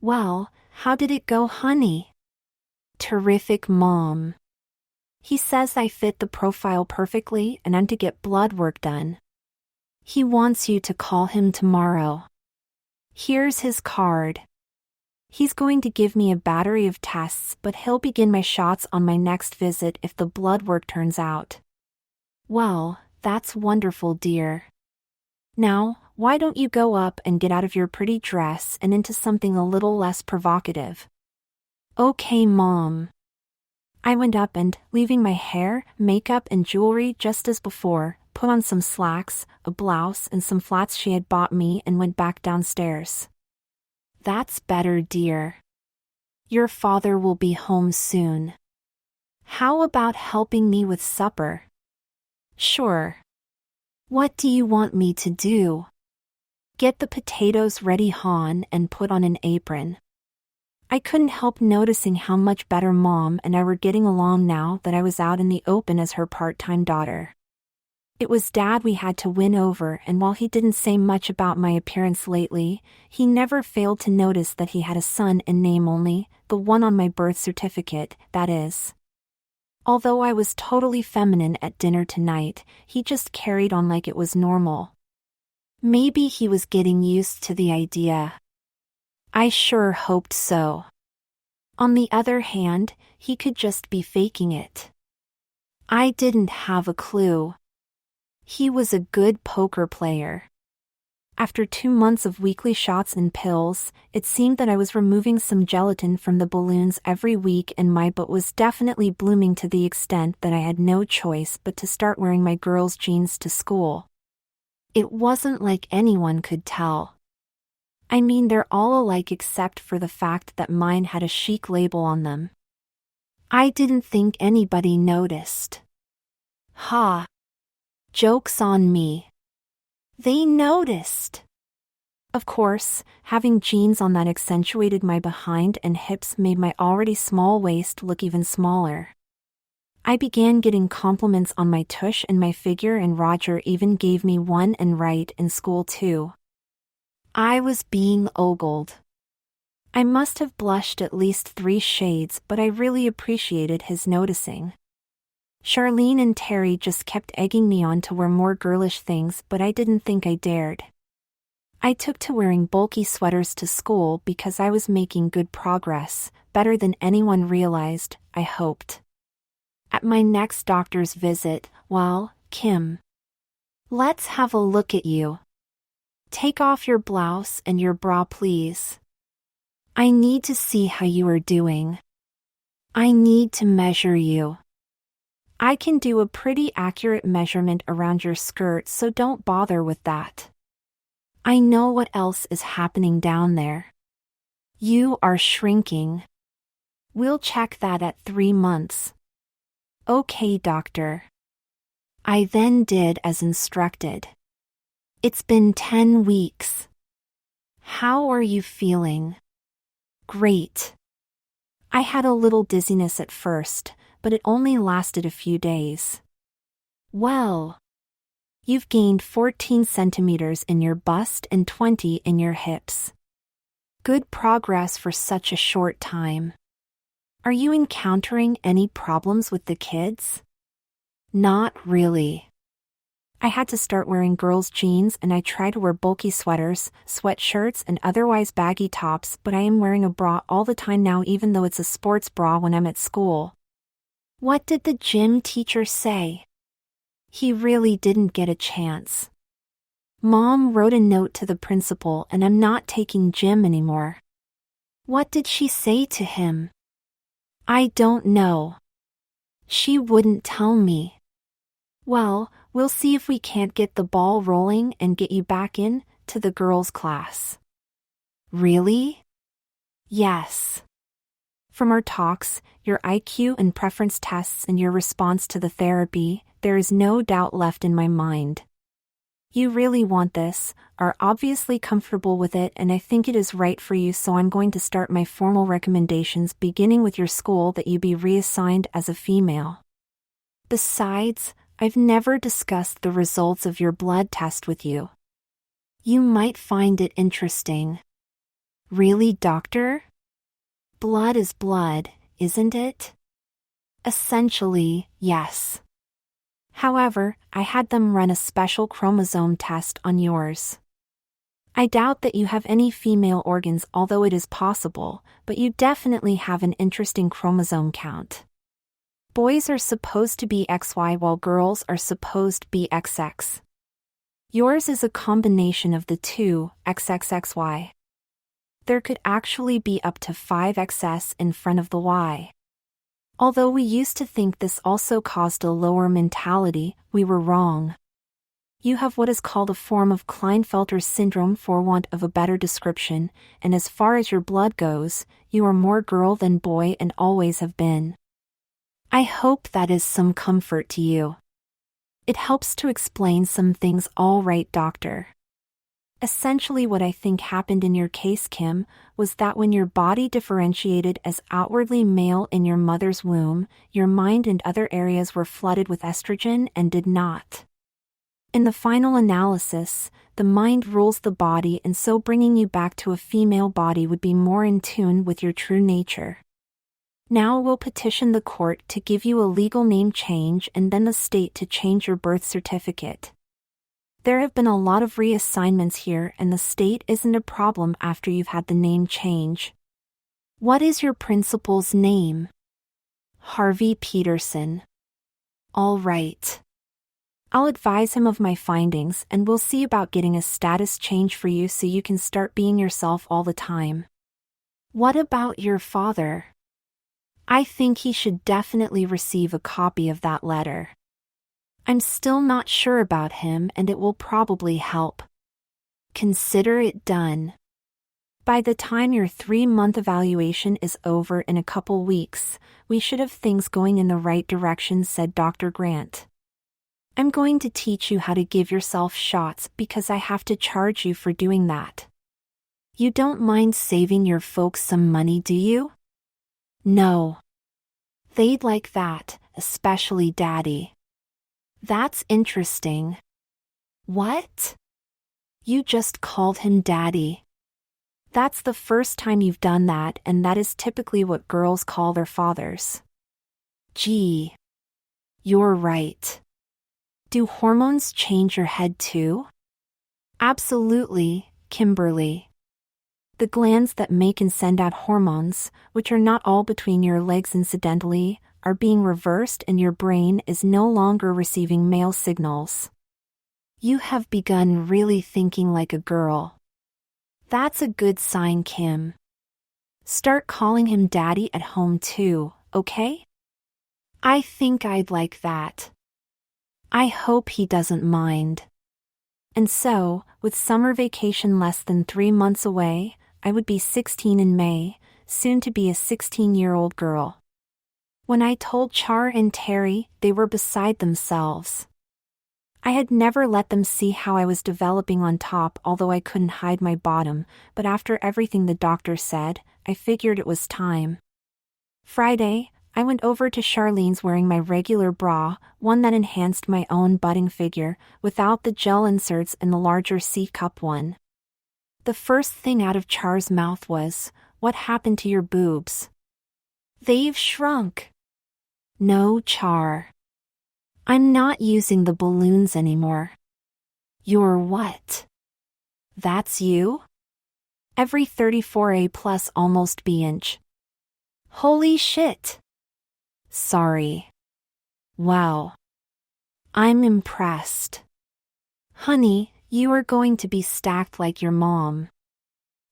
Well, how did it go, honey? Terrific, Mom. He says I fit the profile perfectly and I'm to get blood work done. He wants you to call him tomorrow. Here's his card. He's going to give me a battery of tests, but he'll begin my shots on my next visit if the blood work turns out. Well, that's wonderful, dear. Now, why don't you go up and get out of your pretty dress and into something a little less provocative? Okay, Mom. I went up and, leaving my hair, makeup and jewelry just as before, put on some slacks, a blouse and some flats she had bought me and went back downstairs. That's better, dear. Your father will be home soon. How about helping me with supper? Sure. What do you want me to do? Get the potatoes ready, hon, and put on an apron. I couldn't help noticing how much better Mom and I were getting along now that I was out in the open as her part-time daughter. It was Dad we had to win over, and while he didn't say much about my appearance lately, he never failed to notice that he had a son in name only, the one on my birth certificate, that is. Although I was totally feminine at dinner tonight, he just carried on like it was normal. Maybe he was getting used to the idea. I sure hoped so. On the other hand, he could just be faking it. I didn't have a clue. He was a good poker player. After 2 months of weekly shots and pills, it seemed that I was removing some gelatin from the balloons every week, and my butt was definitely blooming to the extent that I had no choice but to start wearing my girls' jeans to school. It wasn't like anyone could tell. I mean, they're all alike except for the fact that mine had a chic label on them. I didn't think anybody noticed. Ha! Joke's on me. They noticed. Of course, having jeans on that accentuated my behind and hips made my already small waist look even smaller. I began getting compliments on my tush and my figure, and Roger even gave me one and right in school too. I was being ogled. I must have blushed at least 3 shades, but I really appreciated his noticing. Charlene and Terry just kept egging me on to wear more girlish things, but I didn't think I dared. I took to wearing bulky sweaters to school because I was making good progress, better than anyone realized, I hoped. At my next doctor's visit, well, Kim. Let's have a look at you. Take off your blouse and your bra, please. I need to see how you are doing. I need to measure you. I can do a pretty accurate measurement around your skirt, so don't bother with that. I know what else is happening down there. You are shrinking. We'll check that at 3 months. Okay, doctor. I then did as instructed. It's been 10 weeks. How are you feeling? Great. I had a little dizziness at first, but it only lasted a few days. Well, you've gained 14 centimeters in your bust and 20 in your hips. Good progress for such a short time. Are you encountering any problems with the kids? Not really. I had to start wearing girls' jeans, and I try to wear bulky sweaters, sweatshirts, and otherwise baggy tops, but I am wearing a bra all the time now, even though it's a sports bra when I'm at school. What did the gym teacher say? He really didn't get a chance. Mom wrote a note to the principal, and I'm not taking gym anymore. What did she say to him? I don't know. She wouldn't tell me. Well, we'll see if we can't get the ball rolling and get you back in to the girls' class. Really? Yes. From our talks, your IQ and preference tests, and your response to the therapy, there is no doubt left in my mind. You really want this, are obviously comfortable with it, and I think it is right for you, so I'm going to start my formal recommendations, beginning with your school, that you be reassigned as a female. Besides, I've never discussed the results of your blood test with you. You might find it interesting. Really, doctor? Blood is blood, isn't it? Essentially, yes. However, I had them run a special chromosome test on yours. I doubt that you have any female organs, although it is possible, but you definitely have an interesting chromosome count. Boys are supposed to be XY while girls are supposed to be XX. Yours is a combination of the two, XXXY. There could actually be up to 5XS in front of the Y. Although we used to think this also caused a lower mentality, we were wrong. You have what is called a form of Klinefelter syndrome, for want of a better description, and as far as your blood goes, you are more girl than boy and always have been. I hope that is some comfort to you. It helps to explain some things, all right, doctor. Essentially, what I think happened in your case, Kim, was that when your body differentiated as outwardly male in your mother's womb, your mind and other areas were flooded with estrogen and did not. In the final analysis, the mind rules the body, and so bringing you back to a female body would be more in tune with your true nature. Now we'll petition the court to give you a legal name change and then the state to change your birth certificate. There have been a lot of reassignments here, and the state isn't a problem after you've had the name change. What is your principal's name? Harvey Peterson. All right. I'll advise him of my findings, and we'll see about getting a status change for you so you can start being yourself all the time. What about your father? I think he should definitely receive a copy of that letter. I'm still not sure about him, and it will probably help. Consider it done. By the time your 3-month evaluation is over in a couple weeks, we should have things going in the right direction, said Dr. Grant. I'm going to teach you how to give yourself shots because I have to charge you for doing that. You don't mind saving your folks some money, do you? No. They'd like that, especially Daddy. That's interesting. What? You just called him Daddy. That's the first time you've done that, and that is typically what girls call their fathers. Gee. You're right. Do hormones change your head too? Absolutely, Kimberly. The glands that make and send out hormones, which are not all between your legs incidentally, are being reversed and your brain is no longer receiving male signals. You have begun really thinking like a girl. That's a good sign, Kim. Start calling him Daddy at home too, okay? I think I'd like that. I hope he doesn't mind. And so, with summer vacation less than 3 months away, I would be 16 in May, soon to be a 16-year-old girl. When I told Char and Terry, they were beside themselves. I had never let them see how I was developing on top, although I couldn't hide my bottom, but after everything the doctor said, I figured it was time. Friday, I went over to Charlene's wearing my regular bra, one that enhanced my own budding figure, without the gel inserts and the larger C-cup one. The first thing out of Char's mouth was, "What happened to your boobs?" "They've shrunk." "No, Char. I'm not using the balloons anymore." "You're what?" "That's you?" "Every 34A plus almost B-inch." "Holy shit." "Sorry." "Wow. I'm impressed." "Honey, you are going to be stacked like your mom."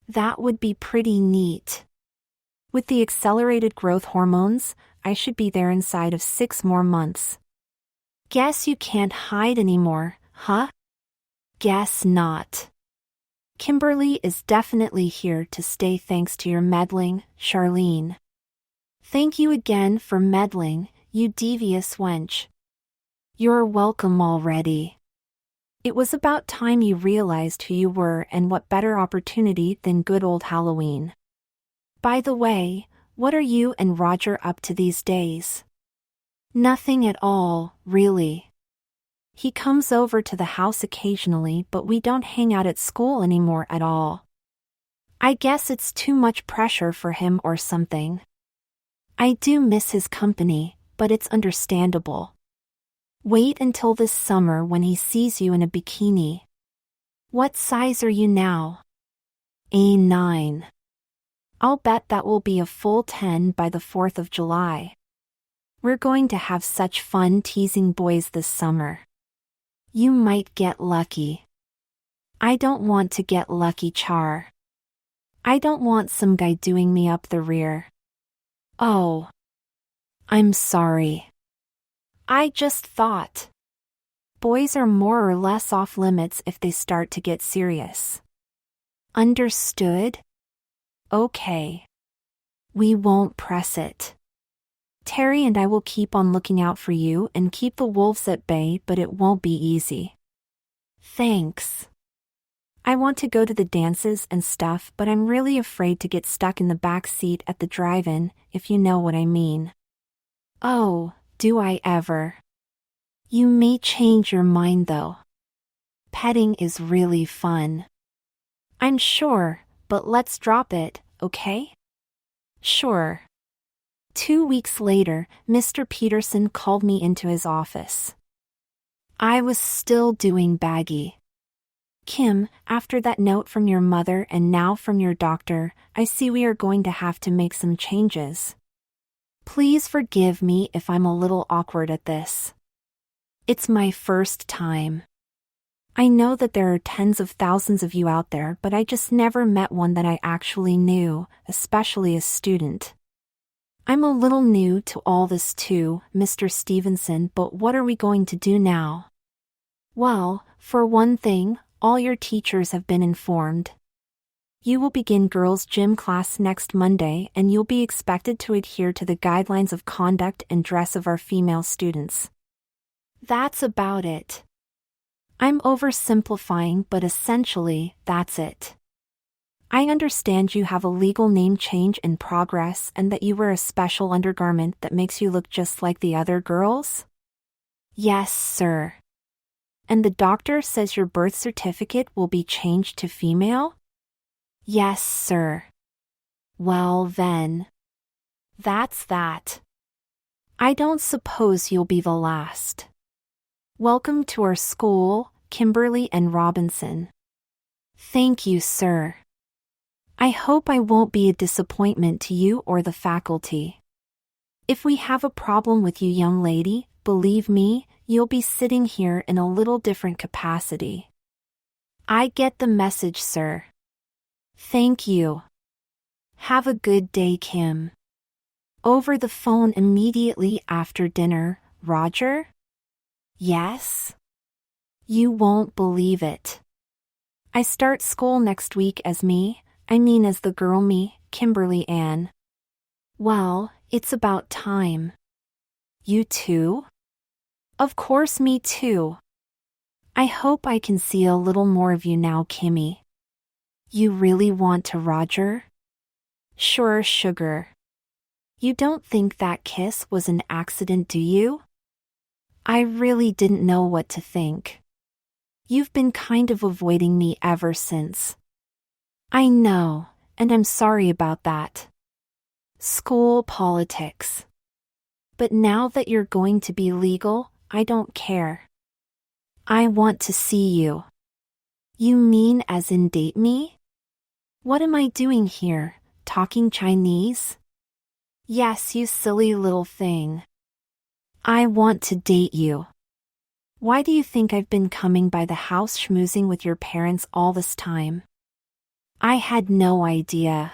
"That would be pretty neat." With the accelerated growth hormones, I should be there inside of 6 more months. Guess you can't hide anymore, huh? Guess not. Kimberly is definitely here to stay thanks to your meddling, Charlene. Thank you again for meddling, you devious wench. You're welcome already. It was about time you realized who you were, and what better opportunity than good old Halloween. By the way, what are you and Roger up to these days? Nothing at all, really. He comes over to the house occasionally, but we don't hang out at school anymore at all. I guess it's too much pressure for him or something. I do miss his company, but it's understandable. Wait until this summer when he sees you in a bikini. What size are you now? A9. I'll bet that will be a full 10 by the 4th of July. We're going to have such fun teasing boys this summer. You might get lucky. I don't want to get lucky, Char. I don't want some guy doing me up the rear. Oh. I'm sorry. I just thought. Boys are more or less off limits if they start to get serious. Understood? Okay. We won't press it. Terry and I will keep on looking out for you and keep the wolves at bay, but it won't be easy. Thanks. I want to go to the dances and stuff, but I'm really afraid to get stuck in the back seat at the drive-in, if you know what I mean. Oh, do I ever. You may change your mind though. Petting is really fun. I'm sure, but let's drop it, okay? Sure. 2 weeks later, Mr. Peterson called me into his office. I was still doing baggy. Kim, after that note from your mother and now from your doctor, I see we are going to have to make some changes. Please forgive me if I'm a little awkward at this. It's my first time. I know that there are tens of thousands of you out there, but I just never met one that I actually knew, especially a student. I'm a little new to all this too, Mr. Stevenson, but what are we going to do now? Well, for one thing, all your teachers have been informed. You will begin girls' gym class next Monday, and you'll be expected to adhere to the guidelines of conduct and dress of our female students. That's about it. I'm oversimplifying, but essentially, that's it. I understand you have a legal name change in progress and that you wear a special undergarment that makes you look just like the other girls? Yes, sir. And the doctor says your birth certificate will be changed to female? Yes, sir. Well then. That's that. I don't suppose you'll be the last. Welcome to our school, Kimberly and Robinson. Thank you, sir. I hope I won't be a disappointment to you or the faculty. If we have a problem with you, young lady, believe me, you'll be sitting here in a little different capacity. I get the message, sir. Thank you. Have a good day, Kim. Over the phone immediately after dinner, Roger? Yes? You won't believe it. I start school next week as as the girl me, Kimberly Ann. Well, it's about time. You too? Of course, me too. I hope I can see a little more of you now, Kimmy. You really want to, Roger? Sure, sugar. You don't think that kiss was an accident, do you? I really didn't know what to think. You've been kind of avoiding me ever since. I know, and I'm sorry about that. School politics. But now that you're going to be legal, I don't care. I want to see you. You mean as in date me? What am I doing here, talking Chinese? Yes, you silly little thing. I want to date you. Why do you think I've been coming by the house schmoozing with your parents all this time? I had no idea.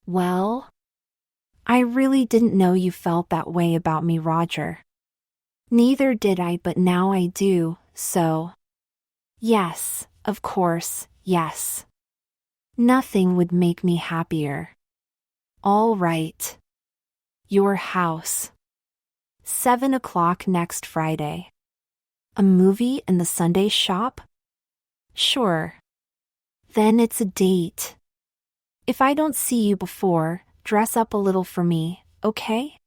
Well, I really didn't know you felt that way about me, Roger. Neither did I, but now I do, so. Yes, of course, yes. Nothing would make me happier. All right. Your house. 7 o'clock next Friday. A movie in the Sunday shop? Sure. Then it's a date. If I don't see you before, dress up a little for me, okay?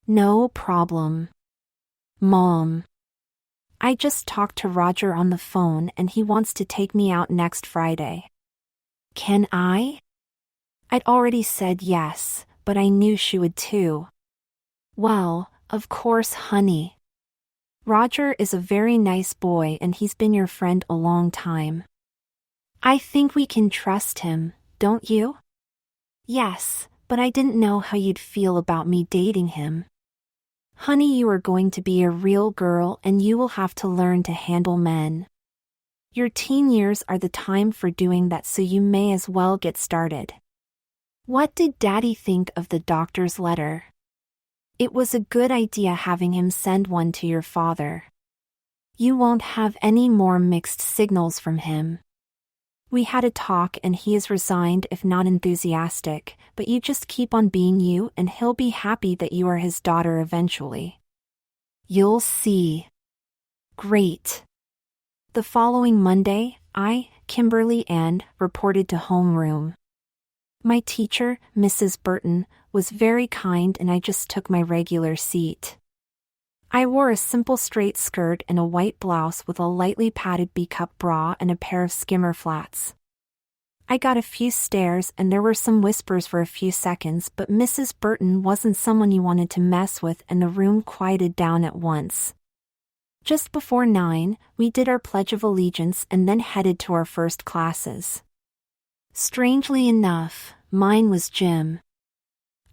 No problem. Mom. I just talked to Roger on the phone and he wants to take me out next Friday. Can I? I'd already said yes, but I knew she would too. Well, of course, honey. Roger is a very nice boy and he's been your friend a long time. I think we can trust him, don't you? Yes, but I didn't know how you'd feel about me dating him. Honey, you are going to be a real girl and you will have to learn to handle men. Your teen years are the time for doing that, so you may as well get started. What did Daddy think of the doctor's letter? It was a good idea having him send one to your father. You won't have any more mixed signals from him. We had a talk and he is resigned if not enthusiastic, but you just keep on being you and he'll be happy that you are his daughter eventually. You'll see. Great. The following Monday, Kimberly, and reported to homeroom. My teacher, Mrs. Burton, was very kind and I just took my regular seat. I wore a simple straight skirt and a white blouse with a lightly padded B-cup bra and a pair of skimmer flats. I got a few stares and there were some whispers for a few seconds, but Mrs. Burton wasn't someone you wanted to mess with and the room quieted down at once. Just before 9, we did our Pledge of Allegiance and then headed to our first classes. Strangely enough, mine was gym.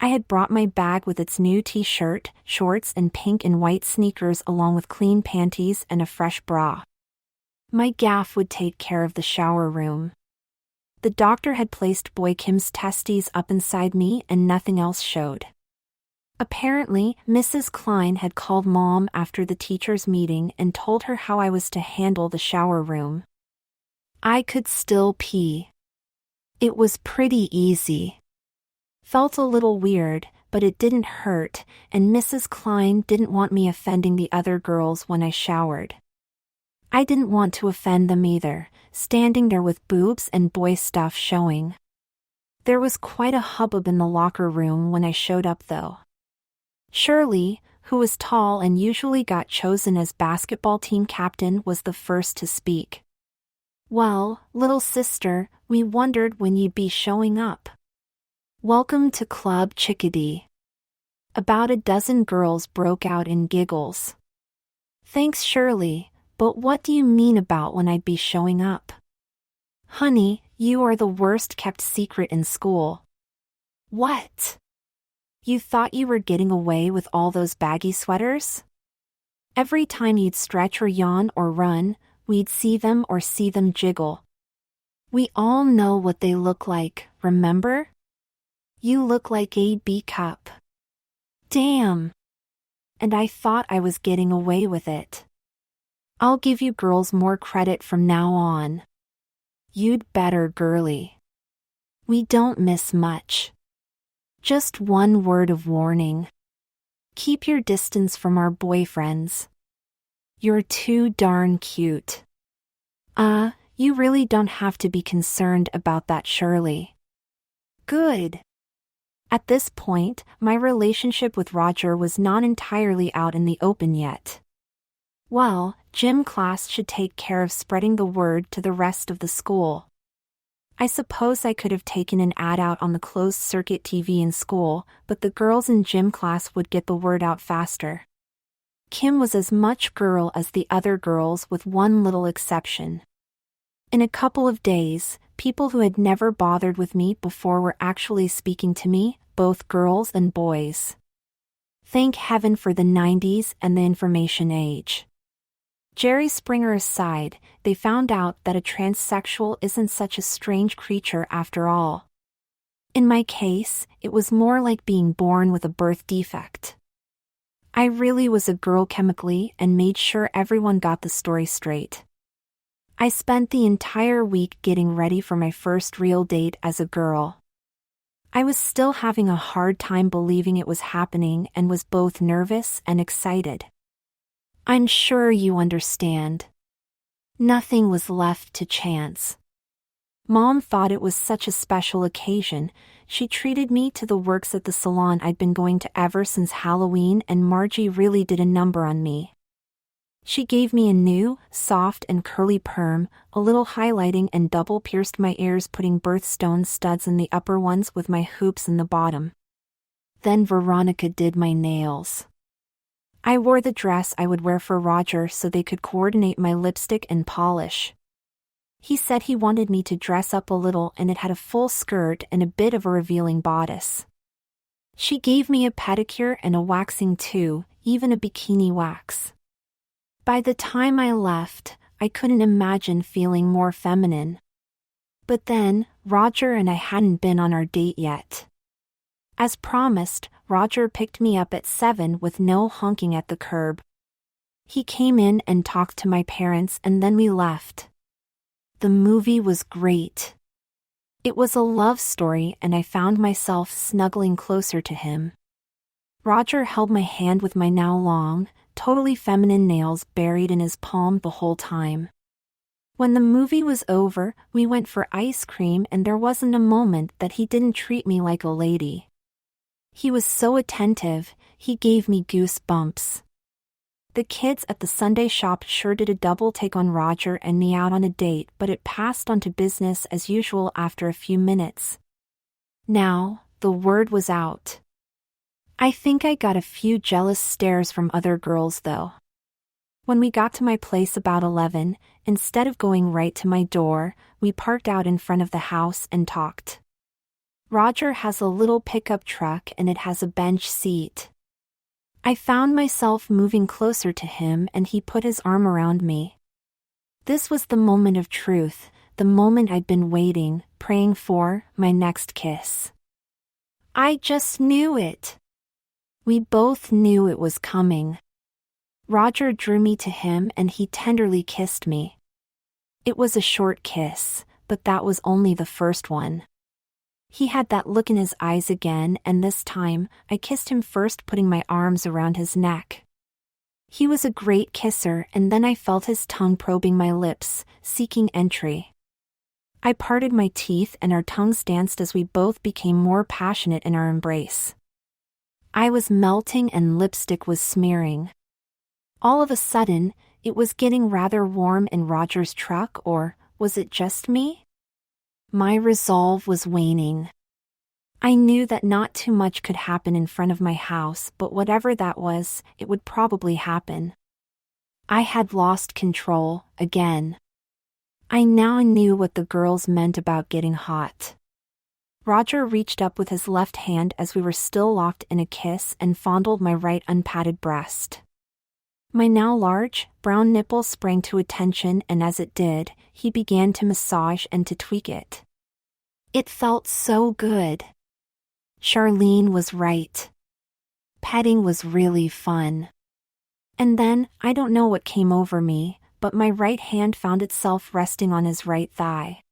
I had brought my bag with its new t-shirt, shorts and pink and white sneakers along with clean panties and a fresh bra. My gaff would take care of the shower room. The doctor had placed Boy Kim's testes up inside me and nothing else showed. Apparently, Mrs. Klein had called Mom after the teachers' meeting and told her how I was to handle the shower room. I could still pee. It was pretty easy. Felt a little weird, but it didn't hurt, and Mrs. Klein didn't want me offending the other girls when I showered. I didn't want to offend them either, standing there with boobs and boy stuff showing. There was quite a hubbub in the locker room when I showed up though. Shirley, who was tall and usually got chosen as basketball team captain, was the first to speak. "Well, little sister, we wondered when you'd be showing up. Welcome to Club Chickadee." About a dozen girls broke out in giggles. "Thanks, Shirley, but what do you mean about when I'd be showing up?" "Honey, you are the worst kept secret in school." "What? You thought you were getting away with all those baggy sweaters? Every time you'd stretch or yawn or run, we'd see them jiggle. We all know what they look like, remember? You look like a B-cup." Damn. And I thought I was getting away with it. I'll give you girls more credit from now on. You'd better, girly. We don't miss much. Just one word of warning. Keep your distance from our boyfriends. You're too darn cute. You really don't have to be concerned about that, Shirley. Good. At this point, my relationship with Roger was not entirely out in the open yet. Well, gym class should take care of spreading the word to the rest of the school. I suppose I could have taken an ad out on the closed-circuit TV in school, but the girls in gym class would get the word out faster. Kim was as much girl as the other girls with one little exception. In a couple of days, people who had never bothered with me before were actually speaking to me, both girls and boys. Thank heaven for the 90s and the information age. Jerry Springer aside, they found out that a transsexual isn't such a strange creature after all. In my case, it was more like being born with a birth defect. I really was a girl chemically and made sure everyone got the story straight. I spent the entire week getting ready for my first real date as a girl. I was still having a hard time believing it was happening and was both nervous and excited. I'm sure you understand. Nothing was left to chance. Mom thought it was such a special occasion. She treated me to the works at the salon I'd been going to ever since Halloween, and Margie really did a number on me. She gave me a new, soft and curly perm, a little highlighting, and double-pierced my ears, putting birthstone studs in the upper ones with my hoops in the bottom. Then Veronica did my nails. I wore the dress I would wear for Roger so they could coordinate my lipstick and polish. He said he wanted me to dress up a little, and it had a full skirt and a bit of a revealing bodice. She gave me a pedicure and a waxing too, even a bikini wax. By the time I left, I couldn't imagine feeling more feminine. But then, Roger and I hadn't been on our date yet. As promised, Roger picked me up at 7 with no honking at the curb. He came in and talked to my parents, and then we left. The movie was great. It was a love story, and I found myself snuggling closer to him. Roger held my hand with my now long, totally feminine nails buried in his palm the whole time. When the movie was over, we went for ice cream and there wasn't a moment that he didn't treat me like a lady. He was so attentive, he gave me goosebumps. The kids at the Sunday shop sure did a double take on Roger and me out on a date, but it passed on to business as usual after a few minutes. Now, the word was out. I think I got a few jealous stares from other girls though. When we got to my place about 11, instead of going right to my door, we parked out in front of the house and talked. Roger has a little pickup truck and it has a bench seat. I found myself moving closer to him and he put his arm around me. This was the moment of truth, the moment I'd been waiting, praying for, my next kiss. I just knew it. We both knew it was coming. Roger drew me to him and he tenderly kissed me. It was a short kiss, but that was only the first one. He had that look in his eyes again, and this time, I kissed him first, putting my arms around his neck. He was a great kisser, and then I felt his tongue probing my lips, seeking entry. I parted my teeth and our tongues danced as we both became more passionate in our embrace. I was melting and lipstick was smearing. All of a sudden, it was getting rather warm in Roger's truck, or was it just me? My resolve was waning. I knew that not too much could happen in front of my house, but whatever that was, it would probably happen. I had lost control, again. I now knew what the girls meant about getting hot. Roger reached up with his left hand as we were still locked in a kiss and fondled my right unpadded breast. My now large, brown nipple sprang to attention, and as it did, he began to massage and to tweak it. It felt so good. Charlene was right. Petting was really fun. And then, I don't know what came over me, but my right hand found itself resting on his right thigh.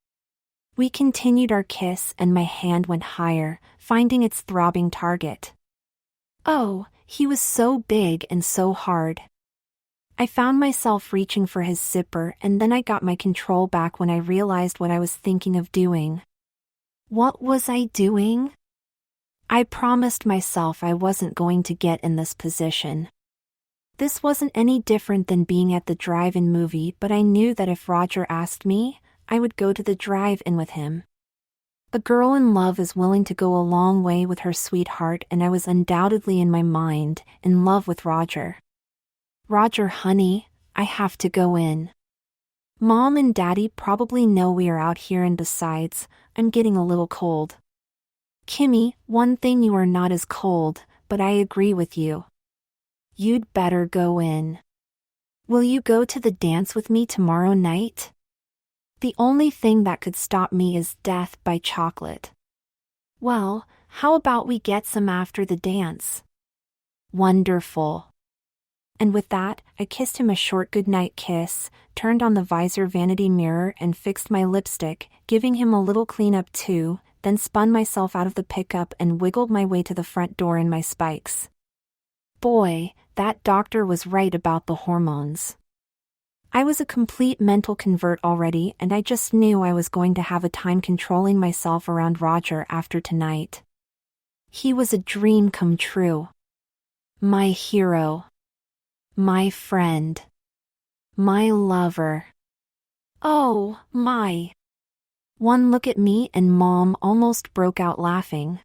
We continued our kiss and my hand went higher, finding its throbbing target. Oh, he was so big and so hard. I found myself reaching for his zipper, and then I got my control back when I realized what I was thinking of doing. What was I doing? I promised myself I wasn't going to get in this position. This wasn't any different than being at the drive-in movie, but I knew that if Roger asked me, I would go to the drive-in with him. A girl in love is willing to go a long way with her sweetheart, and I was undoubtedly in my mind in love with Roger. Roger, honey, I have to go in. Mom and Daddy probably know we are out here, and besides, I'm getting a little cold. Kimmy, one thing, you are not as cold, but I agree with you. You'd better go in. Will you go to the dance with me tomorrow night? The only thing that could stop me is death by chocolate. Well, how about we get some after the dance? Wonderful. And with that, I kissed him a short goodnight kiss, turned on the visor vanity mirror and fixed my lipstick, giving him a little cleanup too, then spun myself out of the pickup and wiggled my way to the front door in my spikes. Boy, that doctor was right about the hormones. I was a complete mental convert already, and I just knew I was going to have a time controlling myself around Roger after tonight. He was a dream come true. My hero. My friend. My lover. Oh, my. One look at me and Mom almost broke out laughing.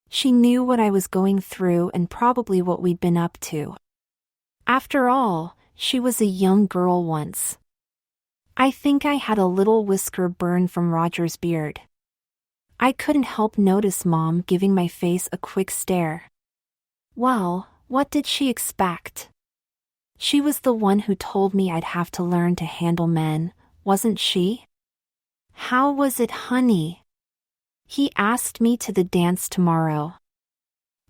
She knew what I was going through and probably what we'd been up to. After all, she was a young girl once. I think I had a little whisker burn from Roger's beard. I couldn't help notice Mom giving my face a quick stare. Well, what did she expect? She was the one who told me I'd have to learn to handle men, wasn't she? How was it, honey? He asked me to the dance tomorrow.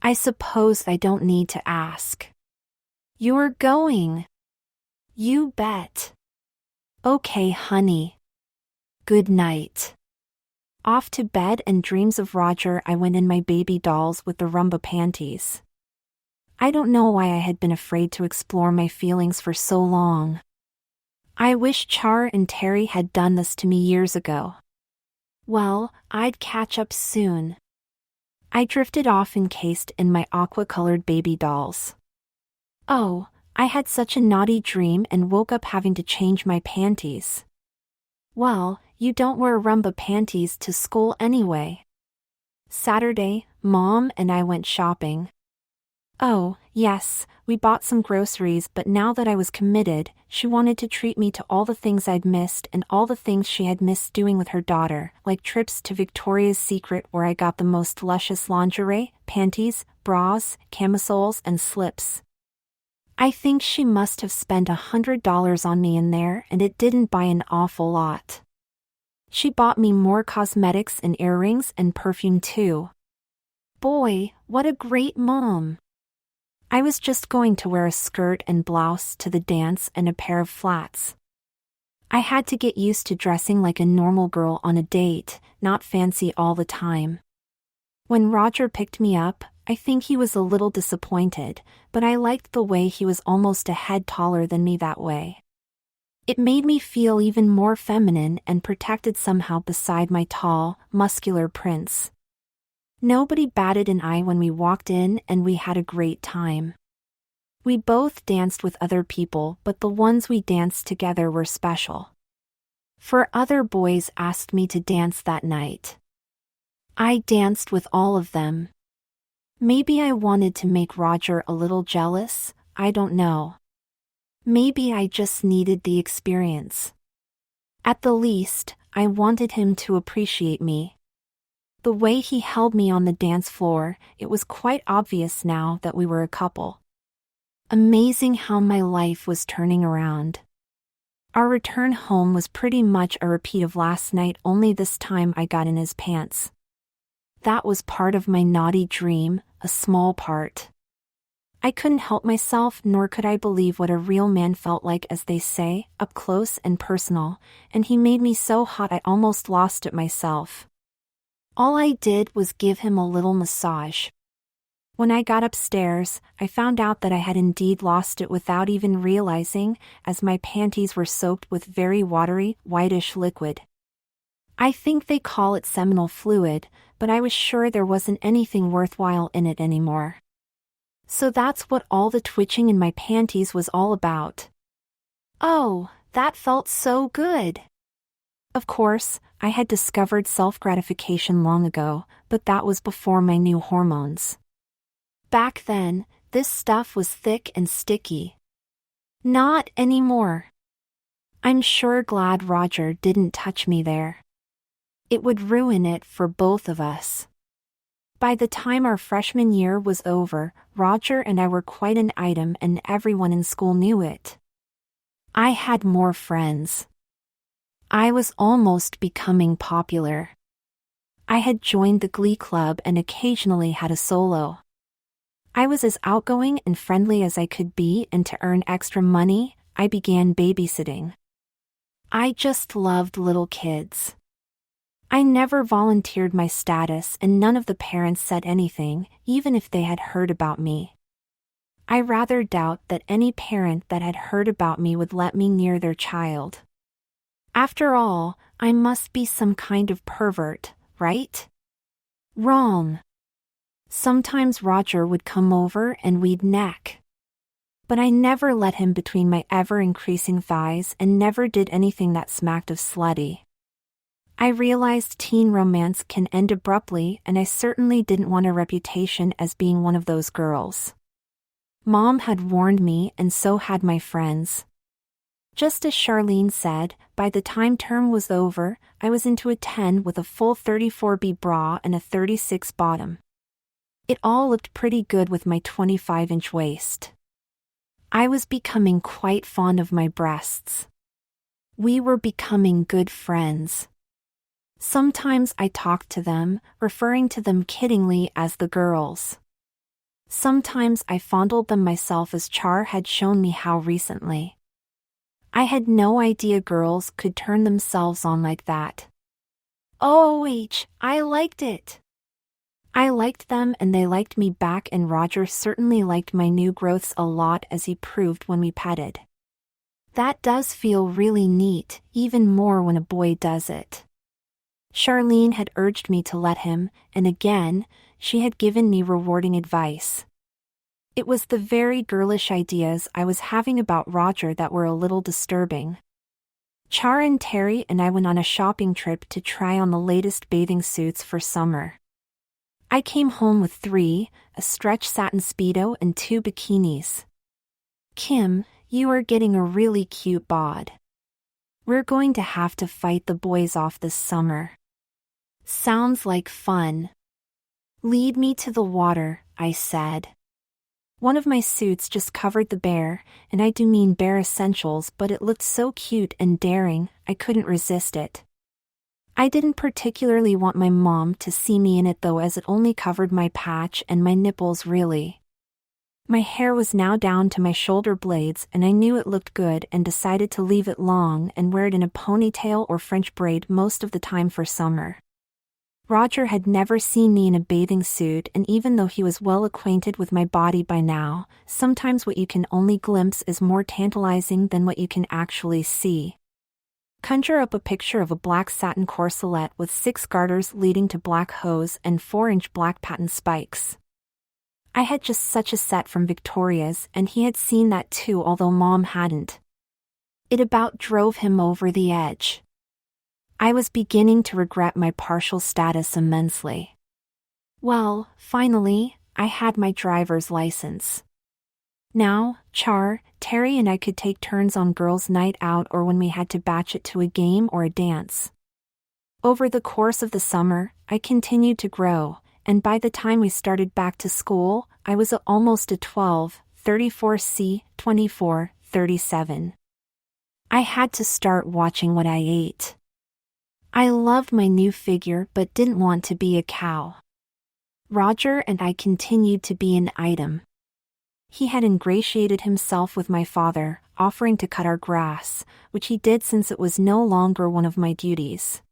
I suppose I don't need to ask. You're going. You bet. Okay, honey. Good night. Off to bed and dreams of Roger I went in my baby dolls with the rumba panties. I don't know why I had been afraid to explore my feelings for so long. I wish Char and Terry had done this to me years ago. Well, I'd catch up soon. I drifted off encased in my aqua-colored baby dolls. Oh, I had such a naughty dream and woke up having to change my panties. Well, you don't wear rumba panties to school anyway. Saturday, Mom and I went shopping. Oh, yes, we bought some groceries, but now that I was committed, she wanted to treat me to all the things I'd missed and all the things she had missed doing with her daughter, like trips to Victoria's Secret where I got the most luscious lingerie, panties, bras, camisoles, and slips. I think she must have spent $100 on me in there, and it didn't buy an awful lot. She bought me more cosmetics and earrings and perfume too. Boy, what a great mom! I was just going to wear a skirt and blouse to the dance and a pair of flats. I had to get used to dressing like a normal girl on a date, not fancy all the time. When Roger picked me up, I think he was a little disappointed, but I liked the way he was almost a head taller than me that way. It made me feel even more feminine and protected somehow beside my tall, muscular prince. Nobody batted an eye when we walked in, and we had a great time. We both danced with other people, but the ones we danced together were special. 4 other boys asked me to dance that night. I danced with all of them. Maybe I wanted to make Roger a little jealous, I don't know. Maybe I just needed the experience. At the least, I wanted him to appreciate me. The way he held me on the dance floor, it was quite obvious now that we were a couple. Amazing how my life was turning around. Our return home was pretty much a repeat of last night, only this time I got in his pants. That was part of my naughty dream, a small part. I couldn't help myself, nor could I believe what a real man felt like, as they say, up close and personal, and he made me so hot I almost lost it myself. All I did was give him a little massage. When I got upstairs, I found out that I had indeed lost it without even realizing, as my panties were soaked with very watery, whitish liquid. I think they call it seminal fluid, but I was sure there wasn't anything worthwhile in it anymore. So that's what all the twitching in my panties was all about. Oh, that felt so good! Of course, I had discovered self-gratification long ago, but that was before my new hormones. Back then, this stuff was thick and sticky. Not anymore. I'm sure glad Roger didn't touch me there. It would ruin it for both of us. By the time our freshman year was over, Roger and I were quite an item, and everyone in school knew it. I had more friends. I was almost becoming popular. I had joined the Glee Club and occasionally had a solo. I was as outgoing and friendly as I could be, and to earn extra money, I began babysitting. I just loved little kids. I never volunteered my status, and none of the parents said anything, even if they had heard about me. I rather doubt that any parent that had heard about me would let me near their child. After all, I must be some kind of pervert, right? Wrong. Sometimes Roger would come over and we'd neck. But I never let him between my ever-increasing thighs, and never did anything that smacked of slutty. I realized teen romance can end abruptly, and I certainly didn't want a reputation as being one of those girls. Mom had warned me, and so had my friends. Just as Charlene said, by the time term was over, I was into a 10 with a full 34B bra and a 36 bottom. It all looked pretty good with my 25-inch waist. I was becoming quite fond of my breasts. We were becoming good friends. Sometimes I talked to them, referring to them kiddingly as the girls. Sometimes I fondled them myself, as Char had shown me how recently. I had no idea girls could turn themselves on like that. I liked it. I liked them and they liked me back, and Roger certainly liked my new growths a lot, as he proved when we petted. That does feel really neat, even more when a boy does it. Charlene had urged me to let him, and again, she had given me rewarding advice. It was the very girlish ideas I was having about Roger that were a little disturbing. Char and Terry and I went on a shopping trip to try on the latest bathing suits for summer. I came home with 3, a stretch satin Speedo and 2 bikinis. Kim, you are getting a really cute bod. We're going to have to fight the boys off this summer. Sounds like fun. Lead me to the water, I said. One of my suits just covered the bare, and I do mean bare essentials, but it looked so cute and daring, I couldn't resist it. I didn't particularly want my mom to see me in it though, as it only covered my patch and my nipples really. My hair was now down to my shoulder blades and I knew it looked good and decided to leave it long and wear it in a ponytail or French braid most of the time for summer. Roger had never seen me in a bathing suit, and even though he was well acquainted with my body by now, sometimes what you can only glimpse is more tantalizing than what you can actually see. Conjure up a picture of a black satin corselet with 6 garters leading to black hose and 4-inch black patent spikes. I had just such a set from Victoria's, and he had seen that too, although Mom hadn't. It about drove him over the edge. I was beginning to regret my partial status immensely. Well, finally, I had my driver's license. Now, Char, Terry and I could take turns on girls' night out or when we had to batch it to a game or a dance. Over the course of the summer, I continued to grow, and by the time we started back to school, I was almost a 12, 34C, 24, 37. I had to start watching what I ate. I loved my new figure but didn't want to be a cow. Roger and I continued to be an item. He had ingratiated himself with my father, offering to cut our grass, which he did since it was no longer one of my duties.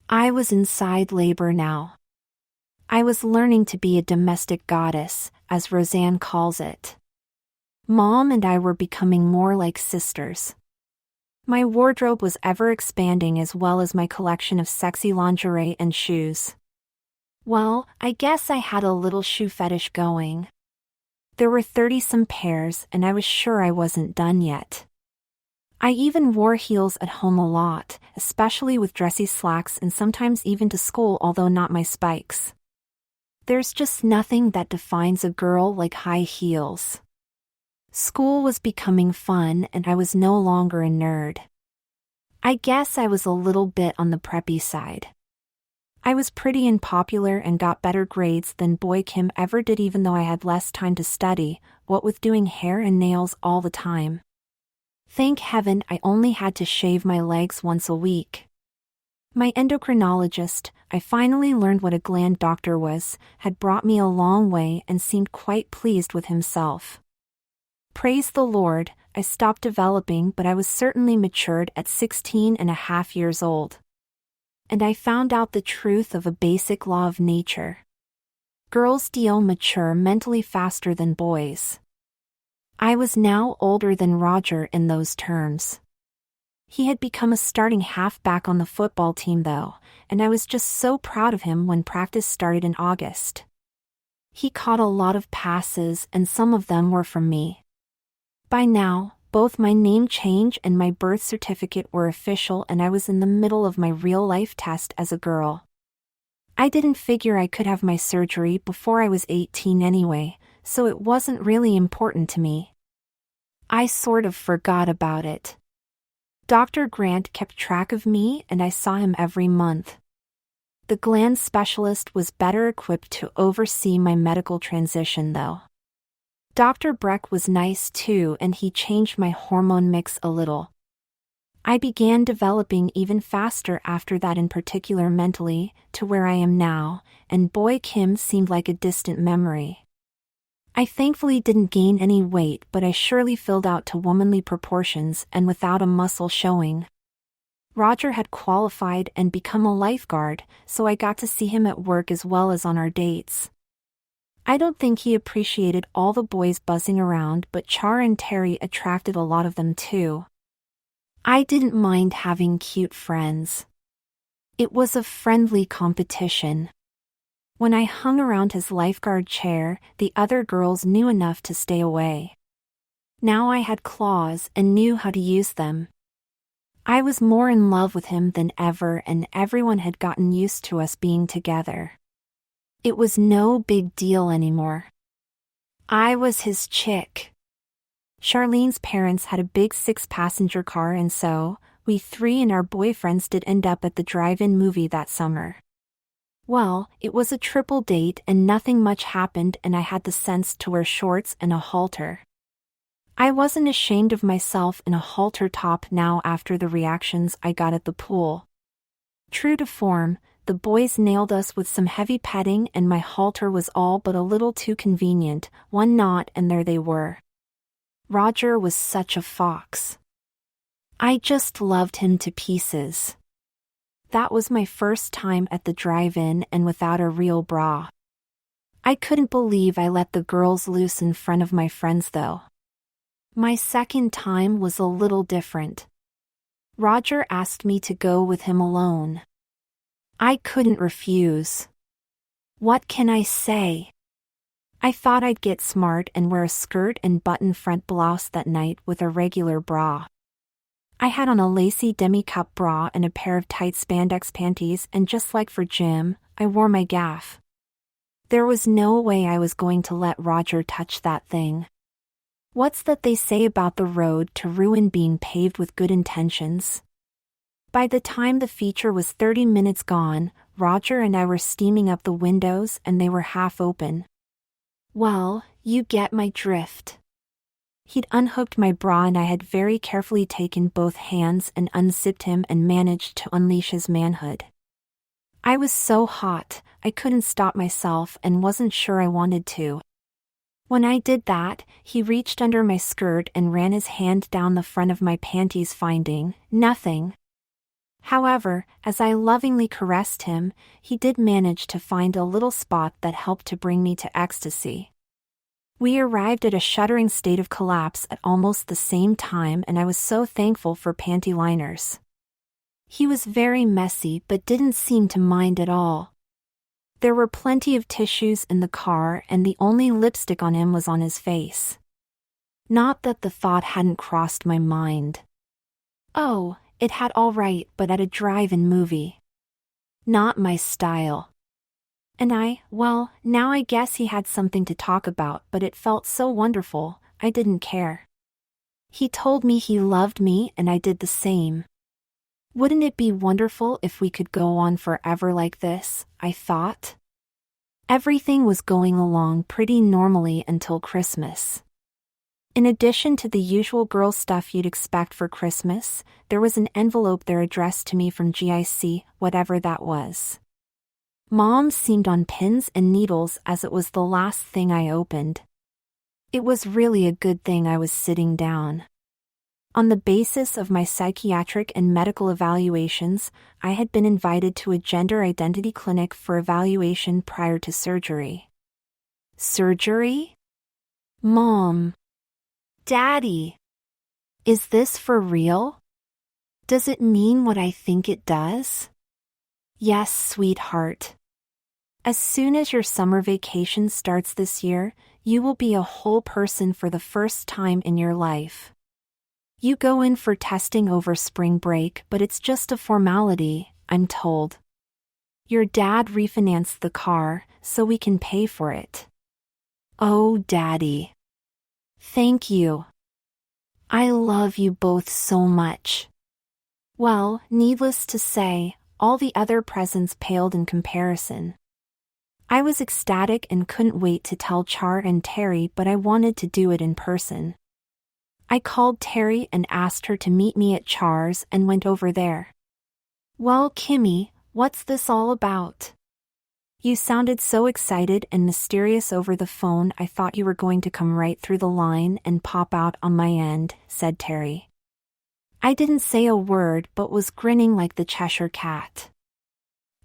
I was inside labor now. I was learning to be a domestic goddess, as Roseanne calls it. Mom and I were becoming more like sisters. My wardrobe was ever expanding, as well as my collection of sexy lingerie and shoes. Well, I guess I had a little shoe fetish going. There were 30-some pairs, and I was sure I wasn't done yet. I even wore heels at home a lot, especially with dressy slacks and sometimes even to school, although not my spikes. There's just nothing that defines a girl like high heels. School was becoming fun and I was no longer a nerd. I guess I was a little bit on the preppy side. I was pretty and popular and got better grades than boy Kim ever did, even though I had less time to study, what with doing hair and nails all the time. Thank heaven I only had to shave my legs once a week. My endocrinologist, I finally learned what a gland doctor was, had brought me a long way and seemed quite pleased with himself. Praise the Lord, I stopped developing, but I was certainly matured at 16.5 years old. And I found out the truth of a basic law of nature. Girls do mature mentally faster than boys. I was now older than Roger in those terms. He had become a starting halfback on the football team though, and I was just so proud of him when practice started in August. He caught a lot of passes and some of them were from me. By now, both my name change and my birth certificate were official, and I was in the middle of my real-life test as a girl. I didn't figure I could have my surgery before I was 18 anyway, so it wasn't really important to me. I sort of forgot about it. Dr. Grant kept track of me and I saw him every month. The gland specialist was better equipped to oversee my medical transition though. Dr. Breck was nice too, and he changed my hormone mix a little. I began developing even faster after that, in particular mentally, to where I am now, and boy Kim seemed like a distant memory. I thankfully didn't gain any weight, but I surely filled out to womanly proportions and without a muscle showing. Roger had qualified and become a lifeguard, so I got to see him at work as well as on our dates. I don't think he appreciated all the boys buzzing around, but Char and Terry attracted a lot of them too. I didn't mind having cute friends. It was a friendly competition. When I hung around his lifeguard chair, the other girls knew enough to stay away. Now I had claws and knew how to use them. I was more in love with him than ever, and everyone had gotten used to us being together. It was no big deal anymore. I was his chick. Charlene's parents had a big 6-passenger car, and so, we three and our boyfriends did end up at the drive-in movie that summer. Well, it was a triple date and nothing much happened, and I had the sense to wear shorts and a halter. I wasn't ashamed of myself in a halter top now after the reactions I got at the pool. True to form, the boys nailed us with some heavy petting, and my halter was all but a little too convenient, one knot and there they were. Roger was such a fox. I just loved him to pieces. That was my first time at the drive-in and without a real bra. I couldn't believe I let the girls loose in front of my friends though. My second time was a little different. Roger asked me to go with him alone. I couldn't refuse. What can I say? I thought I'd get smart and wear a skirt and button-front blouse that night with a regular bra. I had on a lacy demi-cup bra and a pair of tight spandex panties, and just like for gym, I wore my gaff. There was no way I was going to let Roger touch that thing. What's that they say about the road to ruin being paved with good intentions? By the time the feature was 30 minutes gone, Roger and I were steaming up the windows and they were half open. Well, you get my drift. He'd unhooked my bra and I had very carefully taken both hands and unzipped him and managed to unleash his manhood. I was so hot, I couldn't stop myself and wasn't sure I wanted to. When I did that, he reached under my skirt and ran his hand down the front of my panties, finding nothing. However, as I lovingly caressed him, he did manage to find a little spot that helped to bring me to ecstasy. We arrived at a shuddering state of collapse at almost the same time, and I was so thankful for panty liners. He was very messy but didn't seem to mind at all. There were plenty of tissues in the car, and the only lipstick on him was on his face. Not that the thought hadn't crossed my mind. Oh, it had all right, but at a drive-in movie. Not my style. And well, now I guess he had something to talk about, but it felt so wonderful, I didn't care. He told me he loved me and I did the same. Wouldn't it be wonderful if we could go on forever like this, I thought. Everything was going along pretty normally until Christmas. In addition to the usual girl stuff you'd expect for Christmas, there was an envelope there addressed to me from GIC, whatever that was. Mom seemed on pins and needles as it was the last thing I opened. It was really a good thing I was sitting down. On the basis of my psychiatric and medical evaluations, I had been invited to a gender identity clinic for evaluation prior to surgery. Surgery? Mom. Daddy. Is this for real? Does it mean what I think it does? Yes, sweetheart. As soon as your summer vacation starts this year, you will be a whole person for the first time in your life. You go in for testing over spring break, but it's just a formality, I'm told. Your dad refinanced the car, so we can pay for it. Oh, Daddy. Thank you. I love you both so much. Well, needless to say, all the other presents paled in comparison. I was ecstatic and couldn't wait to tell Char and Terry, but I wanted to do it in person. I called Terry and asked her to meet me at Char's and went over there. Well, Kimmy, what's this all about? You sounded so excited and mysterious over the phone, I thought you were going to come right through the line and pop out on my end, said Terry. I didn't say a word but was grinning like the Cheshire Cat.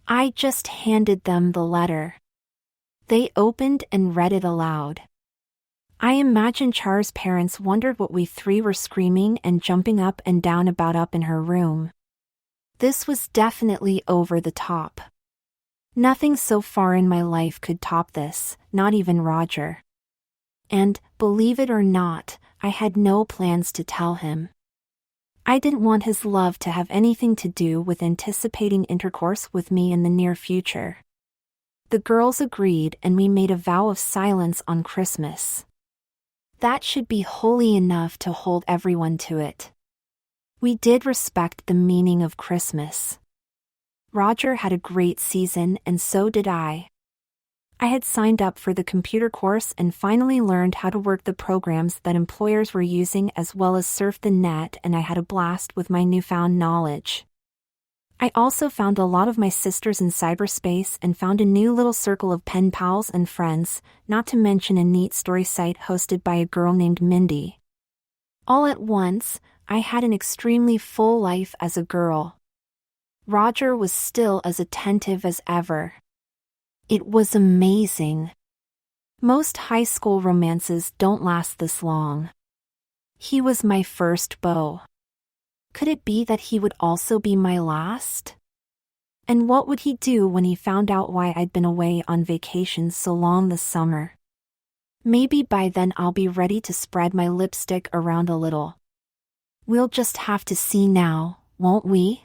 I just handed them the letter. They opened and read it aloud. I imagine Char's parents wondered what we three were screaming and jumping up and down about up in her room. This was definitely over the top. Nothing so far in my life could top this, not even Roger. And, believe it or not, I had no plans to tell him. I didn't want his love to have anything to do with anticipating intercourse with me in the near future. The girls agreed and we made a vow of silence on Christmas. That should be holy enough to hold everyone to it. We did respect the meaning of Christmas. Roger had a great season and so did I. I had signed up for the computer course and finally learned how to work the programs that employers were using as well as surf the net, and I had a blast with my newfound knowledge. I also found a lot of my sisters in cyberspace and found a new little circle of pen pals and friends, not to mention a neat story site hosted by a girl named Mindy. All at once, I had an extremely full life as a girl. Roger was still as attentive as ever. It was amazing. Most high school romances don't last this long. He was my first beau. Could it be that he would also be my last? And what would he do when he found out why I'd been away on vacation so long this summer? Maybe by then I'll be ready to spread my lipstick around a little. We'll just have to see now, won't we?